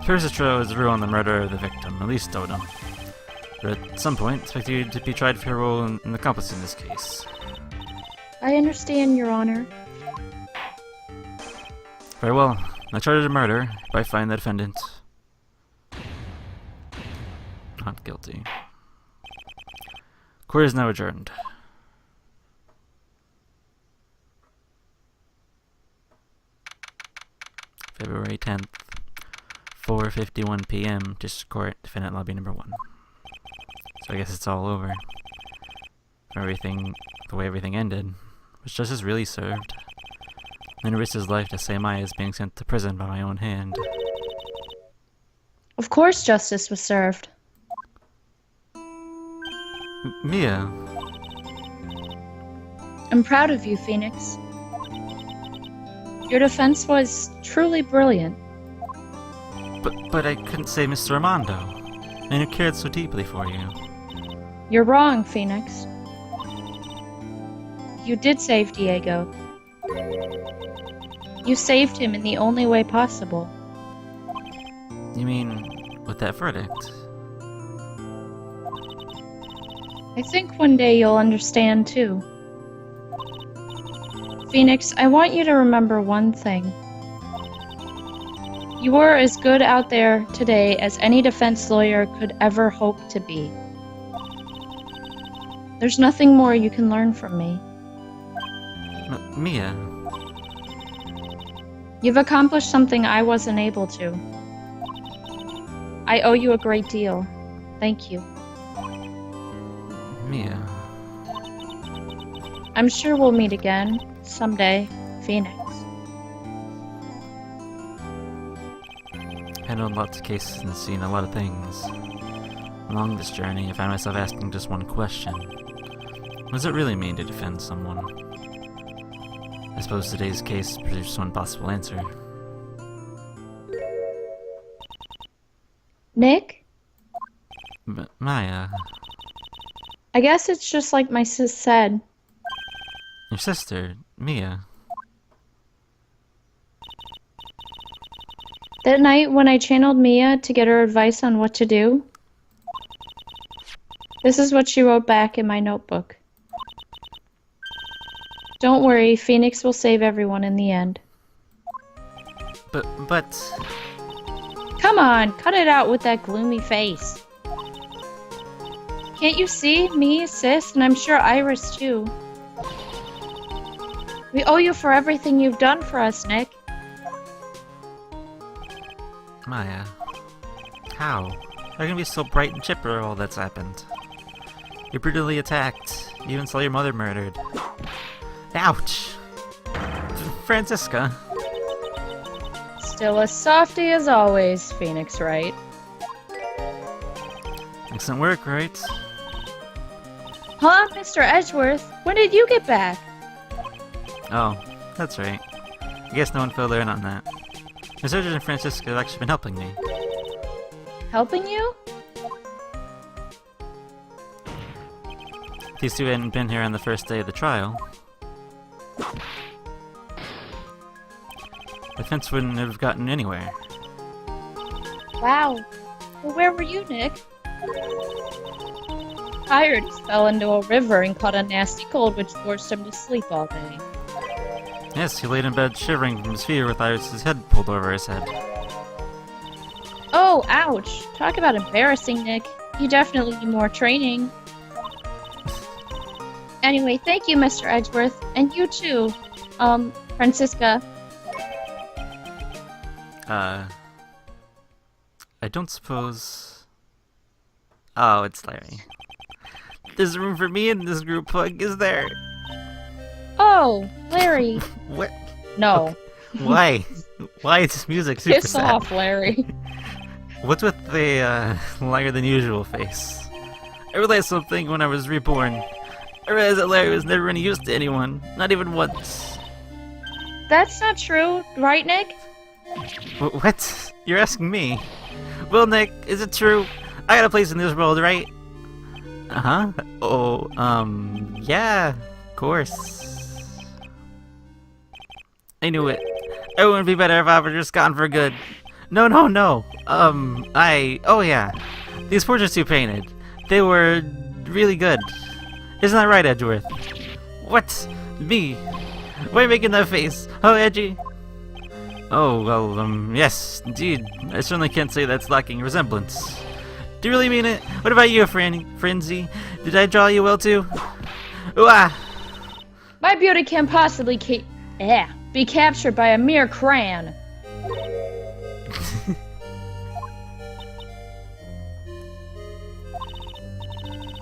Percetro is ruling the murder of the victim, at least Dotem. But at some point, expect you to be tried for your role in the accomplice in this case. I understand, Your Honor. Very well. I charge of murder if I find the defendant not guilty. Court is now adjourned. February 10th, 4:51 p.m. District Court, Defendant Lobby Number 1. So I guess it's all over. The way everything ended. Was justice really served? And risked his life to save my as being sent to prison by my own hand. Of course justice was served. Mia. I'm proud of you, Phoenix. Your defense was truly brilliant. But I couldn't save Mr. Armando. And who cared so deeply for you. You're wrong, Phoenix. You did save Diego. You saved him in the only way possible. You mean, with that verdict? I think one day you'll understand, too. Phoenix, I want you to remember one thing. You were as good out there today as any defense lawyer could ever hope to be. There's nothing more you can learn from me. Mia. You've accomplished something I wasn't able to. I owe you a great deal. Thank you. Mia. I'm sure we'll meet again, someday, Phoenix. I've handled lots of cases and seen a lot of things. Along this journey, I found myself asking just one question. What does it really mean to defend someone? I suppose today's case produced one possible answer. Nick? Maya, I guess it's just like my sis said. your sister, Mia. That night when I channeled Mia to get her advice on what to do, this is what she wrote back in my notebook. Don't worry, Phoenix will save everyone in the end. But... Come on, cut it out with that gloomy face. Can't you see? Me, sis, and I'm sure Iris too. We owe you for everything you've done for us, Nick. Maya, how? How can you be so bright and chipper all that's happened? You're brutally attacked. You even saw your mother murdered. Ouch! Francisca. Still as softy as always, Phoenix Wright. Excellent work, Wright. Huh, Mr. Edgeworth? When did you get back? Oh, that's right. I guess no one filled in on that. Miss Urgent and Francisca have actually been helping me. Helping you? If these two hadn't been here on the first day of the trial, the fence wouldn't have gotten anywhere. Wow. Well, where were you, Nick? Tired, he fell into a river and caught a nasty cold which forced him to sleep all day. Yes, he laid in bed shivering from his fear with Iris's head pulled over his head. Oh, ouch. Talk about embarrassing, Nick. You definitely need more training. Anyway, thank you, Mr. Edgeworth. And you too, Francisca. I don't suppose... Oh, it's Larry. There's room for me in this group hug, is there? Oh, Larry. What? No. Why? Why is this music super Piss sad? off, Larry. What's with the, lighter than usual face? I realized something when I was reborn. I realized that Larry was never any use to anyone, not even once. That's not true, right, Nick? What? You're asking me? Well, Nick, is it true? I got a place in this world, right? Uh-huh. Oh, yeah, of course. I knew it. It wouldn't be better if I were just gone for good. No. Oh yeah. These portraits you painted, they were really good. Isn't that right, Edgeworth? What? Me? Why are you making that face? Oh, Edgy? Oh, well, yes, indeed. I certainly can't say that's lacking resemblance. Do you really mean it? What about you, Frenzy? Did I draw you well, too? Ooh, ah! My beauty can't possibly be captured by a mere crayon.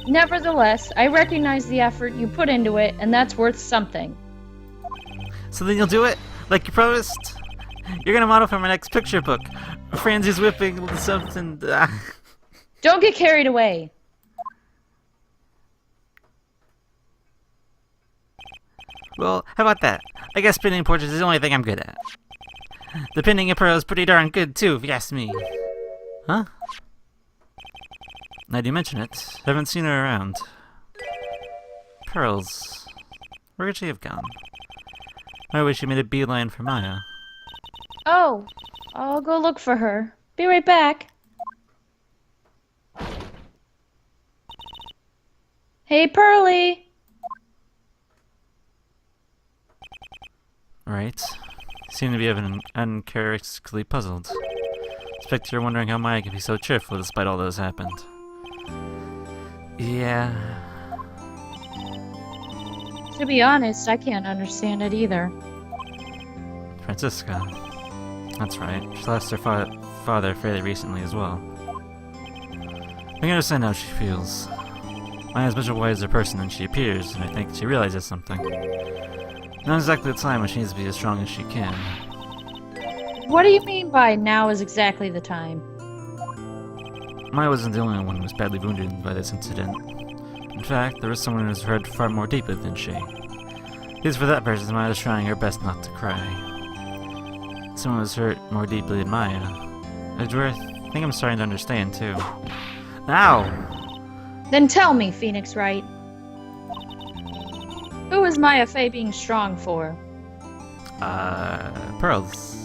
Nevertheless, I recognize the effort you put into it, and that's worth something. So then you'll do it? Like you promised? You're gonna model for my next picture book. Franzy's whipping something... Don't get carried away. Well, how about that? I guess painting portraits is the only thing I'm good at. The painting of Pearl is pretty darn good, too, if you ask me. Huh? Now do you mention it, haven't seen her around. Pearls. Where could she have gone? I wish she made a beeline for Maya. Oh, I'll go look for her. Be right back. Hey, Pearly! Right. Seem to be uncharacteristically puzzled. Expect you're wondering how Maya can be so cheerful despite all that has happened. Yeah. To be honest, I can't understand it either. Francisca. That's right. She lost her father fairly recently as well. I can understand how she feels. Maya's much a wiser person than she appears, and I think she realizes something. Not exactly the time when she needs to be as strong as she can. What do you mean by now is exactly the time? Maya wasn't the only one who was badly wounded by this incident. In fact, there was someone who was hurt far more deeply than she. At least for that person, Maya was trying her best not to cry. Someone was hurt more deeply than Maya. Edgeworth, I think I'm starting to understand, too. Ow! Then tell me, Phoenix Wright. Who is Maya Fey being strong for? Pearls.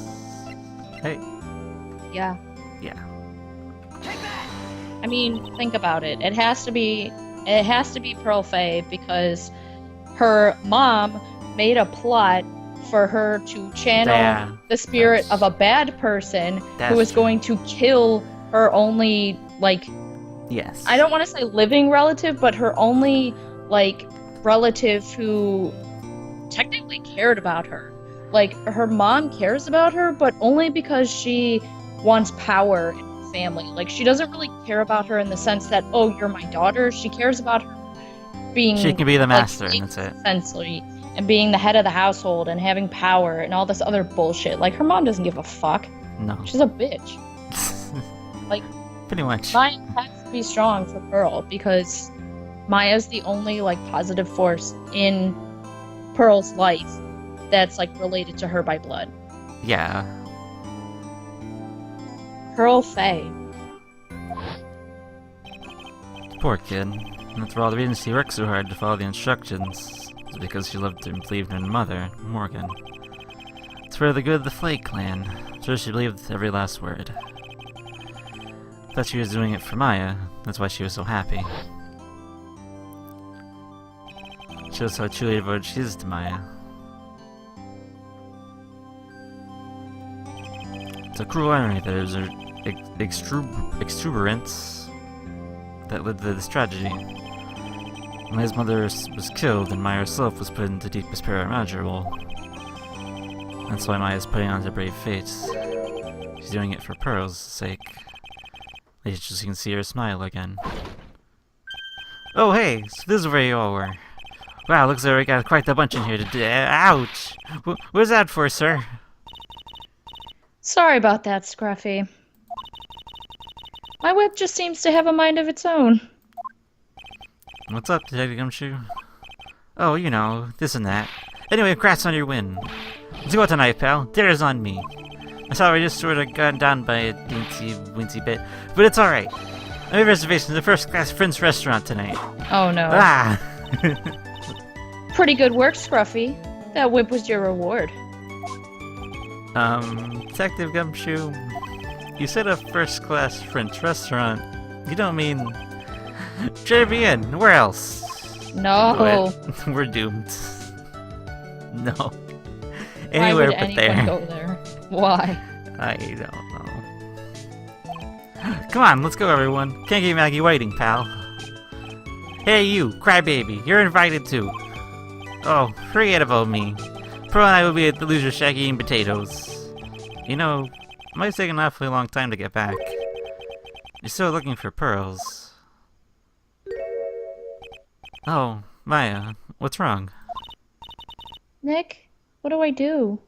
Hey. Yeah. Yeah. I mean, think about it. It has to be Pearl Fey because her mom made a plot for her to channel the spirit of a bad person who is going to kill her only, like... Yes. I don't want to say living relative, but her only, like, relative who technically cared about her. Like, her mom cares about her, but only because she wants power in her family. Like, she doesn't really care about her in the sense that, oh, you're my daughter. She cares about her being... She can be the master, like, and that's it. Essentially, and being the head of the household and having power and all this other bullshit. Like, her mom doesn't give a fuck. No. She's a bitch. Like, pretty much. Maya has to be strong for Pearl because Maya's the only, like, positive force in Pearl's life that's, like, related to her by blood. Yeah. Pearl Fey. Poor kid. That's for all the reasons she worked so hard to follow the instructions. It's because she loved and believed in her mother, Morgan. It's for the good of the Flake clan. I'm sure she believed every last word. Thought she was doing it for Maya. That's why she was so happy. Shows how truly devoted she is to Maya. It's a cruel irony that it was her exuberance that led to this tragedy. Maya's mother was killed and Maya herself was put into deep despair imaginable. That's why Maya's putting on her brave face. She's doing it for Pearl's sake. At least so you can see her smile again. Oh hey, so this is where you all were. Wow, looks like we got quite the bunch in here today. Ouch! What's that for, sir? Sorry about that, Scruffy. My whip just seems to have a mind of its own. What's up, Detective Gumshoe? Oh, you know, this and that. Anyway, congrats on your win. Let's go out tonight, pal. Dinner's on me. I saw we just sort of got down by a teensy-weensy bit, but it's alright. I made reservations at the first-class French restaurant tonight. Oh no. Ah! Pretty good work, Scruffy. That whip was your reward. Detective Gumshoe, you said a first-class French restaurant. You don't mean... Tribulations, where else? No. We're doomed. No. Why Anywhere would but anyone there. go there? Why? I don't know. Come on, let's go everyone. Can't keep Maggie waiting, pal. Hey you, crybaby, you're invited too. Oh, forget about me. Pearl and I will be at the loser shack eating potatoes. You know, it might take an awfully long time to get back. You're still looking for pearls. Oh, Maya, what's wrong? Nick, what do I do?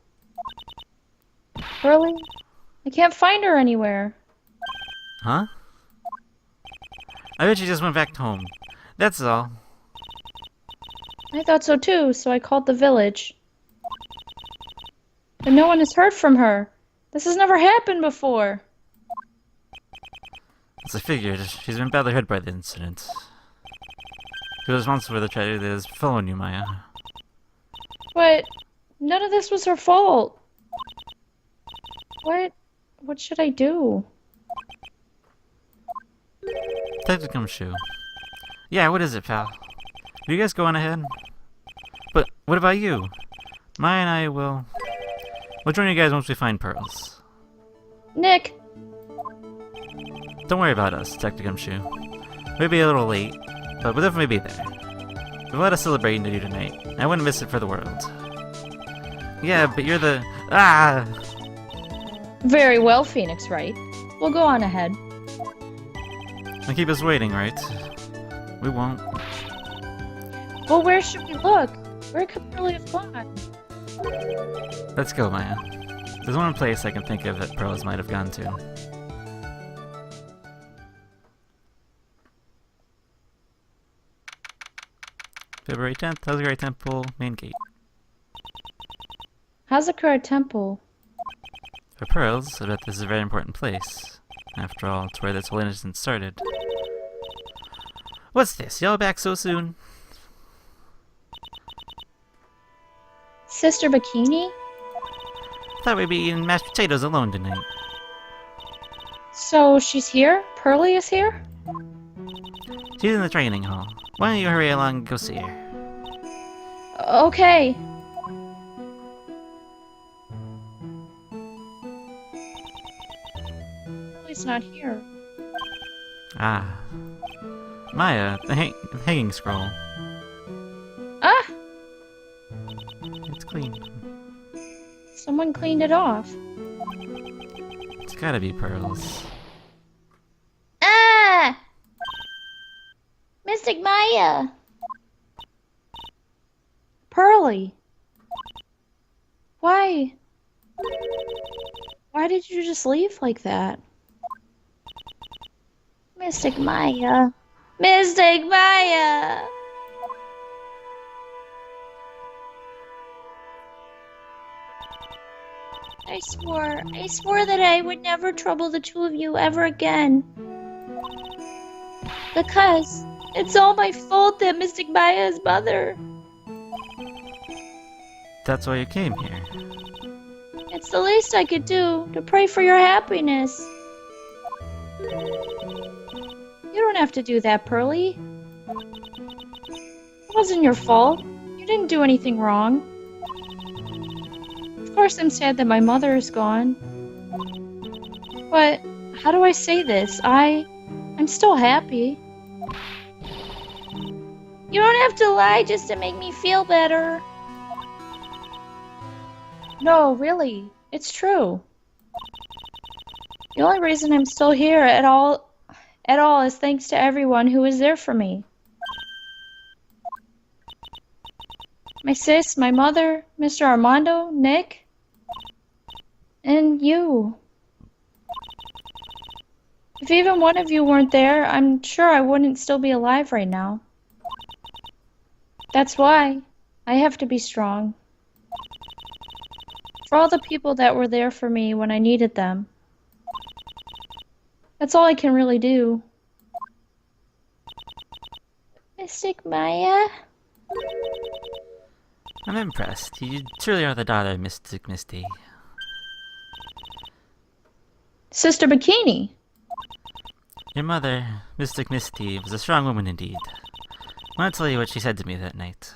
Pearlie? I can't find her anywhere. Huh? I bet she just went back home. That's all. I thought so too, so I called the village. But no one has heard from her. This has never happened before. As I figured, she's been badly hurt by the incident. She was responsible for the tragedy that has befallen you, Maya. But none of this was her fault. What should I do? Detective Gumshoe. Yeah, what is it, pal? Are you guys going ahead? But what about you? Maya and I will... We'll join you guys once we find pearls. Nick! Don't worry about us, Detective Gumshoe. We'll be a little late, but we'll definitely be there. We've let us celebrating to do tonight. I wouldn't miss it for the world. Yeah, but you're the... Ah! Very well, Phoenix Wright. We'll go on ahead. Don't keep us waiting, right? We won't. Well, where should we look? Where could Pearlie have gone? Let's go, Maya. There's one place I can think of that pearls might have gone to. February 10th, Hazagari Temple, main gate. Hazakura Temple. For pearls, I bet this is a very important place. After all, it's where this whole innocence started. What's this? Y'all back so soon? Sister Bikini? Thought we'd be eating mashed potatoes alone tonight. So she's here? Pearly is here? She's in the training hall. Why don't you hurry along and go see her? Okay. Pearly's not here. Ah. Maya, the hanging scroll. Ah! It's clean. Someone cleaned it off. It's gotta be Pearls. Ah! Mystic Maya! Pearly! Why? Why did you just leave like that? Mystic Maya! Mystic Maya! I swore that I would never trouble the two of you ever again. Because it's all my fault that Mystic Maya is mother. That's why you came here. It's the least I could do to pray for your happiness. You don't have to do that, Pearly. It wasn't your fault. You didn't do anything wrong. Of course I'm sad that my mother is gone. But how do I say this? I'm still happy. You don't have to lie just to make me feel better. No, really. It's true. The only reason I'm still here at all is thanks to everyone who was there for me. My sis, my mother, Mr. Armando, Nick, and you. If even one of you weren't there, I'm sure I wouldn't still be alive right now. That's why I have to be strong. For all the people that were there for me when I needed them. That's all I can really do. Mystic Maya? I'm impressed. You truly are the daughter of Mystic Misty. Sister Bikini? Your mother, Mystic Misty, was a strong woman indeed. I want to tell you what she said to me that night.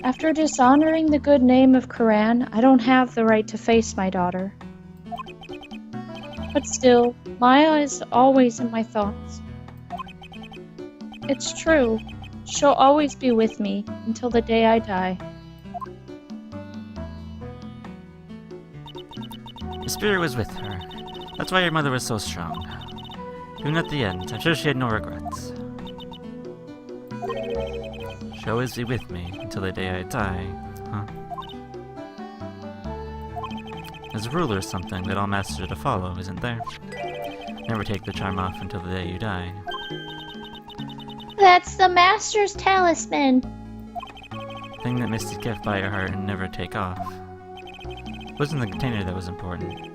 After dishonoring the good name of Karan, I don't have the right to face my daughter. But still, Maya is always in my thoughts. It's true. She'll always be with me until the day I die. The spirit was with her. That's why your mother was so strong. Even at the end, I'm sure she had no regrets. She'll always be with me until the day I die, huh? There's a rule or something that all masters are to follow, isn't there? Never take the charm off until the day you die. That's the Master's talisman. Thing that Misty kept by her heart and never take off. It wasn't the container that was important.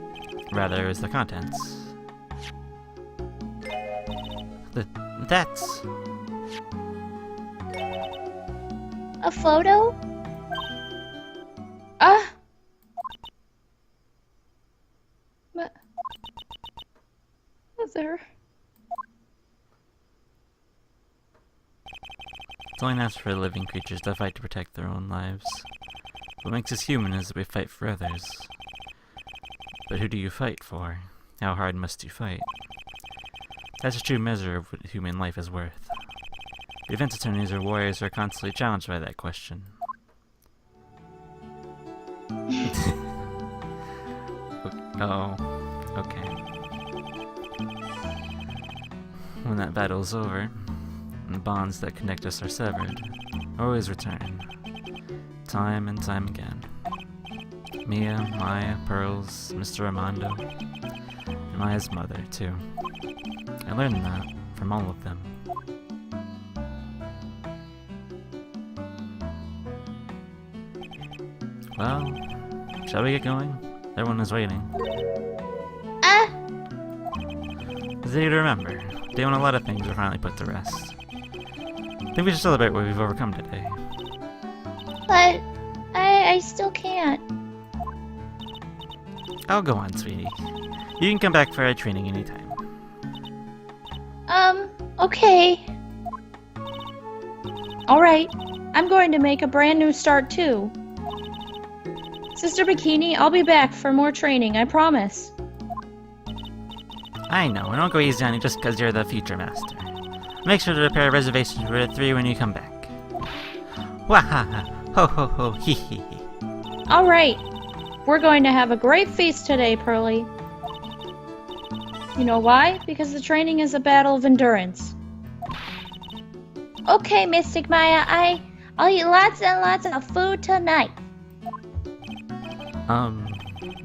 Rather, it was the contents. That's... A photo? Ah! Mother. It's only natural for living creatures to fight to protect their own lives. What makes us human is that we fight for others. But who do you fight for? How hard must you fight? That's a true measure of what human life is worth. Defense attorneys or warriors are constantly challenged by that question. Oh, okay. When that battle's over, and the bonds that connect us are severed, always return. Time and time again. Mia, Maya, Pearls, Mr. Armando, and Maya's mother, too. I learned that from all of them. Well, shall we get going? Everyone is waiting. Ah, As you to remember, day when a lot of things are finally put to rest. I think we should celebrate what we've overcome today. but I still can't. Oh, go on, sweetie. You can come back for our training anytime. Okay. Alright, I'm going to make a brand new start too. Sister Bikini, I'll be back for more training, I promise. I know, and don't go easy on you just because you're the future master. Make sure to prepare reservations for 3 when you come back. Wahaha! Ho ho ho! Hee hee hee! Alright, we're going to have a great feast today, Pearly. You know why? Because the training is a battle of endurance. Okay, Mystic Maya, I'll eat lots and lots of food tonight.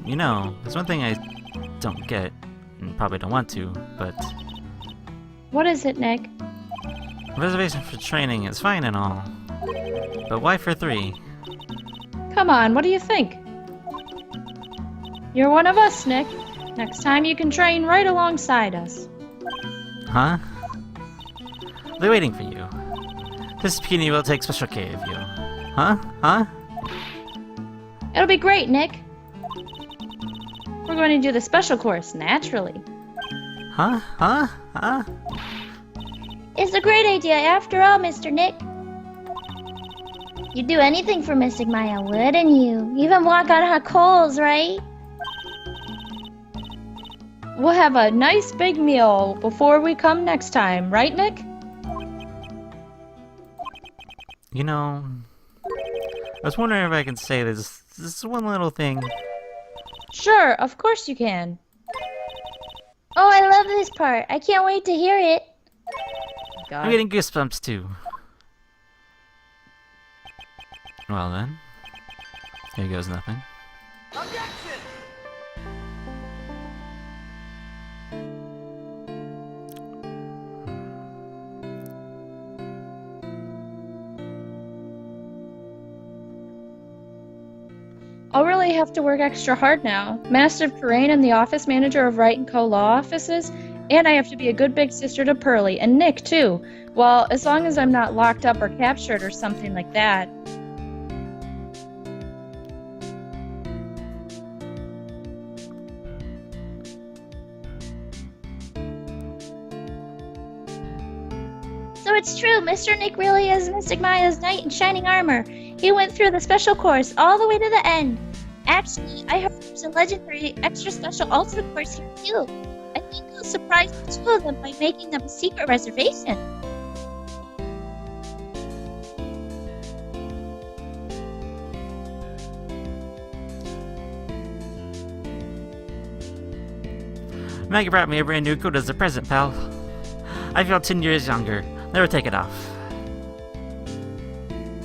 You know, there's one thing I don't get, and probably don't want to, but What is it, Nick? reservation for training is fine and all. But why for 3? Come on, what do you think? You're one of us, Nick. Next time you can train right alongside us. Huh? They're waiting for you. This Bikini will take special care of you. Huh? Huh? It'll be great, Nick. We're going to do the special course, naturally. Huh? Huh? Huh? It's a great idea after all, Mr. Nick. You'd do anything for Mystic Maya, wouldn't you? Even walk on hot coals, right? We'll have a nice big meal before we come next time, right, Nick? You know, I was wondering if I can say this one little thing. Sure, of course you can. Oh, I love this part. I can't wait to hear it. I'm getting goosebumps too. Well then, here goes nothing. I'll really have to work extra hard now. Master of Terrain and the office manager of Wright & Co. law offices, and I have to be a good big sister to Pearly, and Nick too. Well, as long as I'm not locked up or captured or something like that. So it's true, Mr. Nick really is Mystic Maya's knight in shining armor. He went through the special course all the way to the end. Actually, I heard there's a legendary extra special ultimate course here too. I think I'll surprise the 2 of them by making them a secret reservation. Maggie brought me a brand new coat as a present, pal. I feel 10 years younger. Never take it off.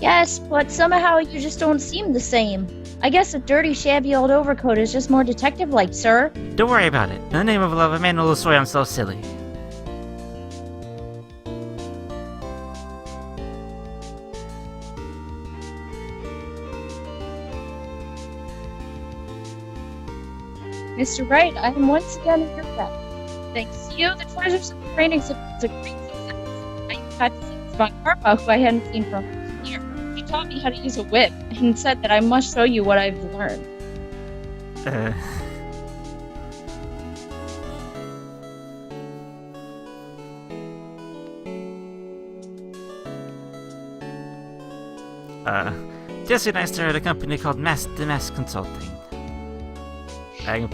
Yes, but somehow you just don't seem the same. I guess a dirty, shabby old overcoat is just more detective-like, sir. Don't worry about it. In the name of love, a man will swear I'm so silly. Mr. Wright, I am once again at your beck. Thanks to you, the treasures of the training is a great success. I got to see Miss Von Karma, who I hadn't seen for a year. She taught me how to use a whip and said that I must show you what I've learned. Jesse and I started a company called Mass Consulting.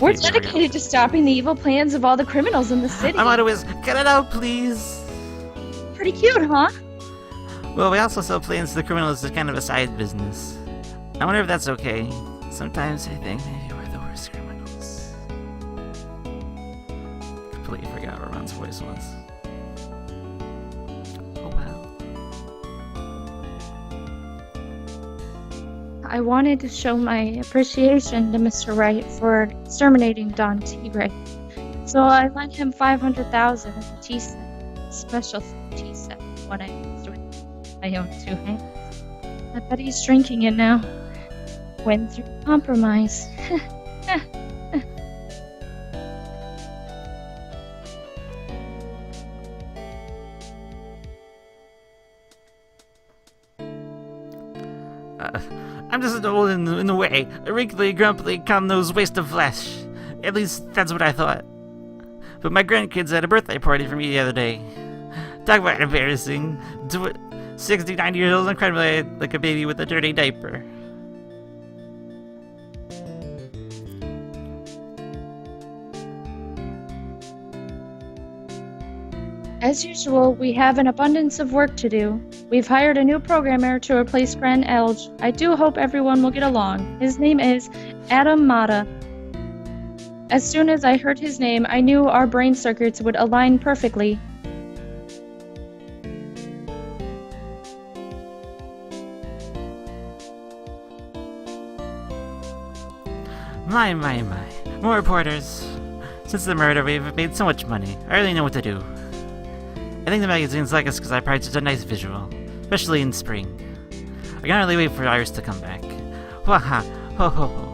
We're dedicated to stopping the evil plans of all the criminals in the city. My motto is, cut it out, please! Pretty cute, huh? Well, we also sell planes to the criminals as kind of a side business. I wonder if that's okay. Sometimes I think maybe we're the worst criminals. Completely forgot what Ron's voice was. Oh well. I wanted to show my appreciation to Mr. Wright for exterminating Don T-Ray. So I lent him $500,000 as a tea set, special tea set, when I used with my own 2 hands. I bet he's drinking it now. Went through compromise. I'm just old in the way. A wrinkly, grumpy, cum-nosed waste of flesh. At least, that's what I thought. But my grandkids had a birthday party for me the other day. Talk about embarrassing. 69 years old and crying like a baby with a dirty diaper. As usual, we have an abundance of work to do. We've hired a new programmer to replace Grand Elge. I do hope everyone will get along. His name is Adam Mata. As soon as I heard his name, I knew our brain circuits would align perfectly. My. More reporters. Since the murder, we've made so much money. I really know what to do. I think the magazines like us because I provide such a nice visual, especially in spring. I can't really wait for Iris to come back. Waha, ho ho ho.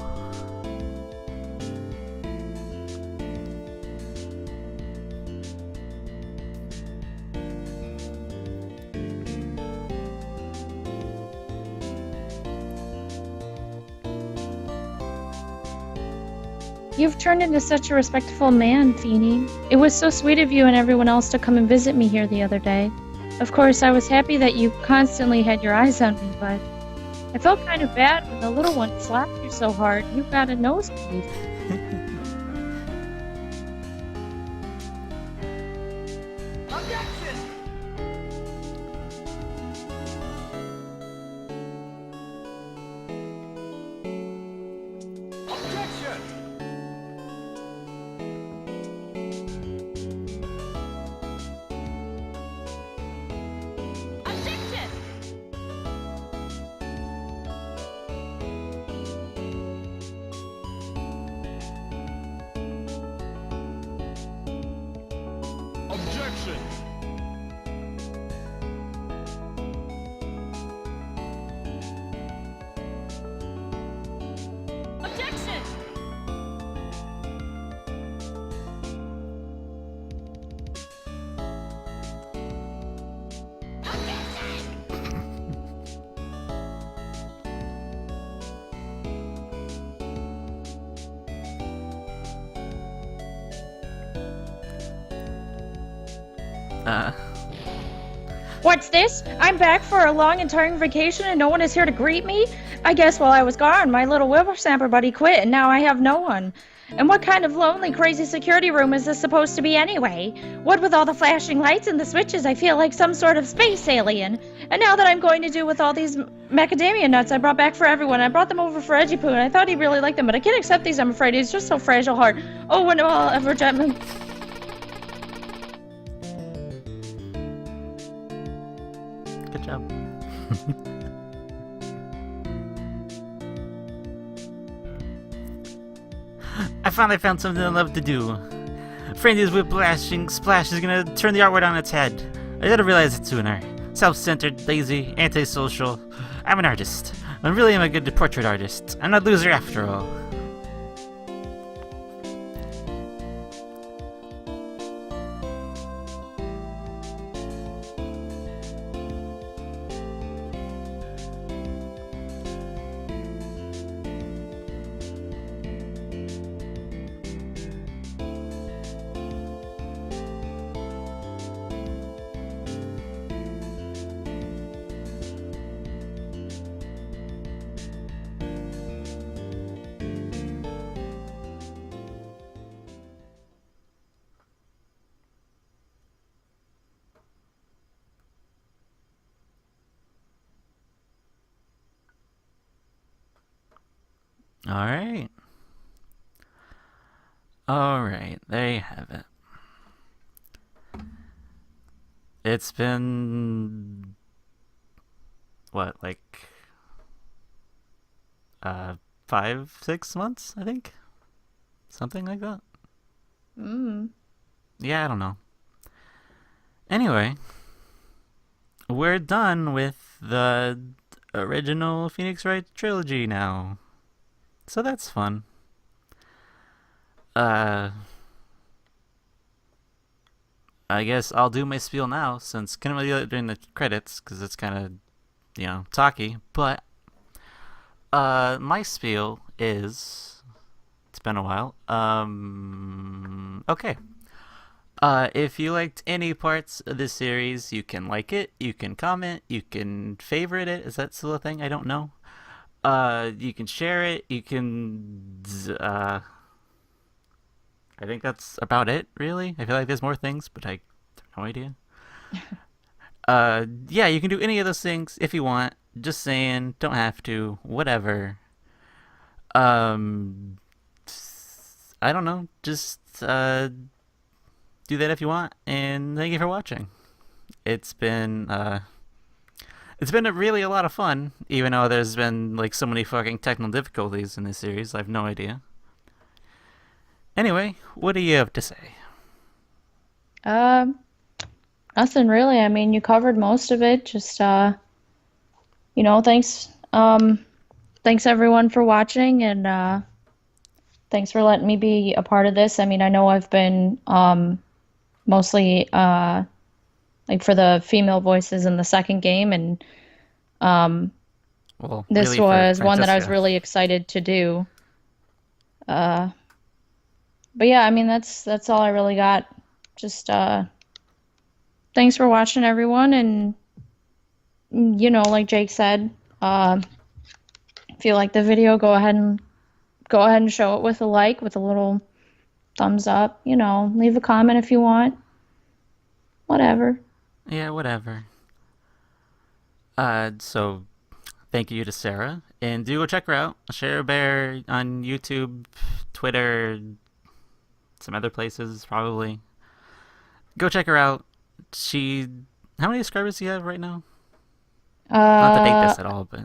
You've turned into such a respectful man, Feeny. It was so sweet of you and everyone else to come and visit me here the other day. Of course, I was happy that you constantly had your eyes on me, but I felt kind of bad when the little one slapped you so hard you got a nosebleed. Objection! Objection! What's this? I'm back for a long and tiring vacation and no one is here to greet me? I guess while I was gone, my little whippersnapper buddy quit and now I have no one. And what kind of lonely, crazy security room is this supposed to be anyway? What with all the flashing lights and the switches, I feel like some sort of space alien. And now that I'm going to do with all these macadamia nuts I brought back for everyone, I brought them over for Edgy Poo and I thought he'd really like them, but I can't accept these, I'm afraid. He's just so fragile heart. Oh, when will I ever gently... Good job. I finally found something I love to do. Frandy's whip-lashing splash is gonna turn the art world on its head. I gotta realize it sooner. Self-centered, lazy, antisocial. I'm an artist. I really am a good portrait artist. I'm not a loser after all. Alright, there you have it. It's been... what, like... 5-6 months, I think? Something like that? Yeah, I don't know. Anyway, we're done with the original Phoenix Wright trilogy now. So that's fun. I guess I'll do my spiel now, since couldn't really do it during the credits, because it's kind of, talky, but My spiel is... It's been a while. Okay. If you liked any parts of this series, you can like it, you can comment, you can favorite it. Is that still a thing? I don't know. You can share it, you can... I think that's about it, really. I feel like there's more things, but I have no idea. Yeah, you can do any of those things if you want. Just saying, don't have to. Whatever. Um, I don't know. Just do that if you want. And thank you for watching. It's been really a lot of fun, even though there's been like so many fucking technical difficulties in this series. I have no idea. Anyway, what do you have to say? Nothing really. I mean, you covered most of it. Just thanks. Thanks everyone for watching, and thanks for letting me be a part of this. I mean, I know I've been mostly like for the female voices in the second game, and Well, this really for was one that I was Francesca. really excited to do. But yeah, I mean that's all I really got. Just thanks for watching, everyone, and like Jake said, if you like the video, go ahead and show it with a like, with a little thumbs up. Leave a comment if you want. Whatever. Yeah, whatever. So thank you to Sarah, and do go check her out. SerahBear on YouTube, Twitter, some other places probably. Go check her out. How many subscribers do you have right now? Not to date this at all, but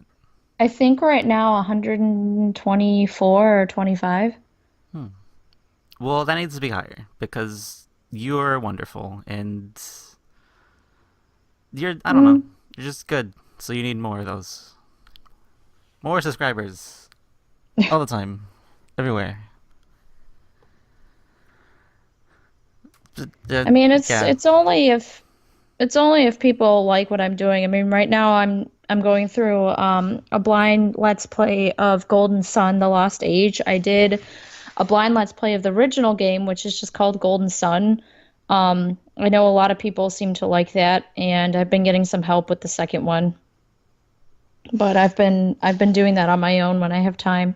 I think right now 124 or 25. well, that needs to be higher because you're wonderful and I don't know, you're just good. So you need more of those. More subscribers. All the time. Everywhere. I mean, Yeah. it's only if people like what I'm doing. I mean, right now I'm going through a blind let's play of Golden Sun: The Lost Age. I did a blind let's play of the original game, which is just called Golden Sun. I know a lot of people seem to like that, and I've been getting some help with the second one. But I've been doing that on my own when I have time.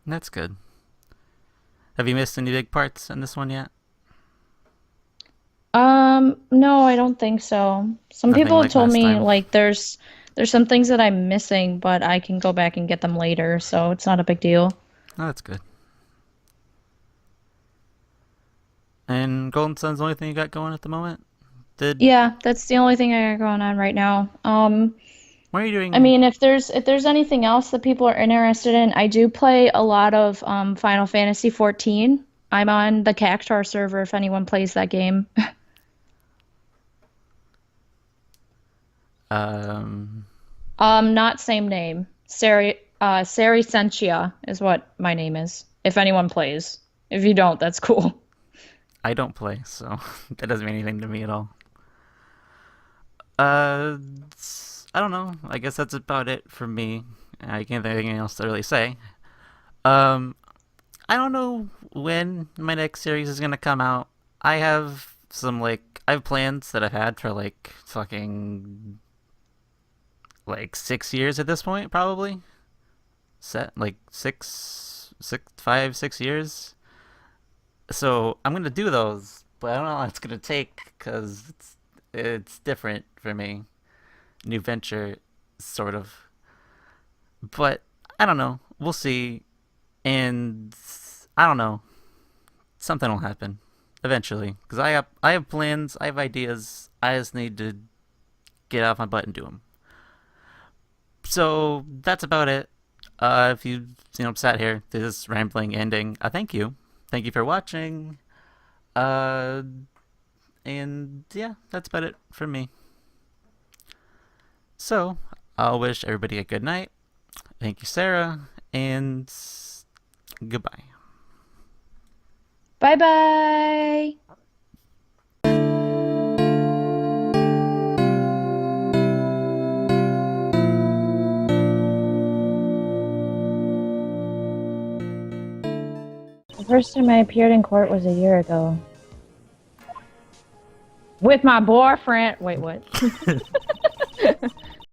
That's good. Have you missed any big parts in this one yet? No, I don't think so. Some Nothing people have like told last me time. like there's some things that I'm missing, but I can go back and get them later, so it's not a big deal. Oh, that's good. And Golden Sun's the only thing you got going at the moment? Yeah, that's the only thing I got going on right now. What are you I doing? mean, if there's anything else that people are interested in, I do play a lot of Final Fantasy 14. I'm on the Cactar server if anyone plays that game. Um, Not same name. Sari Sentia is what my name is. If anyone plays. If you don't, that's cool. I don't play, so that doesn't mean anything to me at all. I don't know. I guess that's about it for me. I can't think of anything else to really say. Um, I don't know when my next series is gonna come out. I have I have plans that I've had for like fucking like 6 years at this point, probably. Set like 5, 6 years. So I'm gonna do those, but I don't know how long it's gonna take because it's different for me. New venture, sort of. But I don't know. We'll see. And I don't know. Something will happen eventually because I have plans. I have ideas. I just need to get off my butt and do them. So that's about it. If you sat here through this rambling ending, thank you. Thank you for watching. Uh, and yeah, that's about it for me. So I'll wish everybody a good night. Thank you, Sarah, and goodbye. Bye bye. first time I appeared in court was a year ago. With my boyfriend. Wait, what?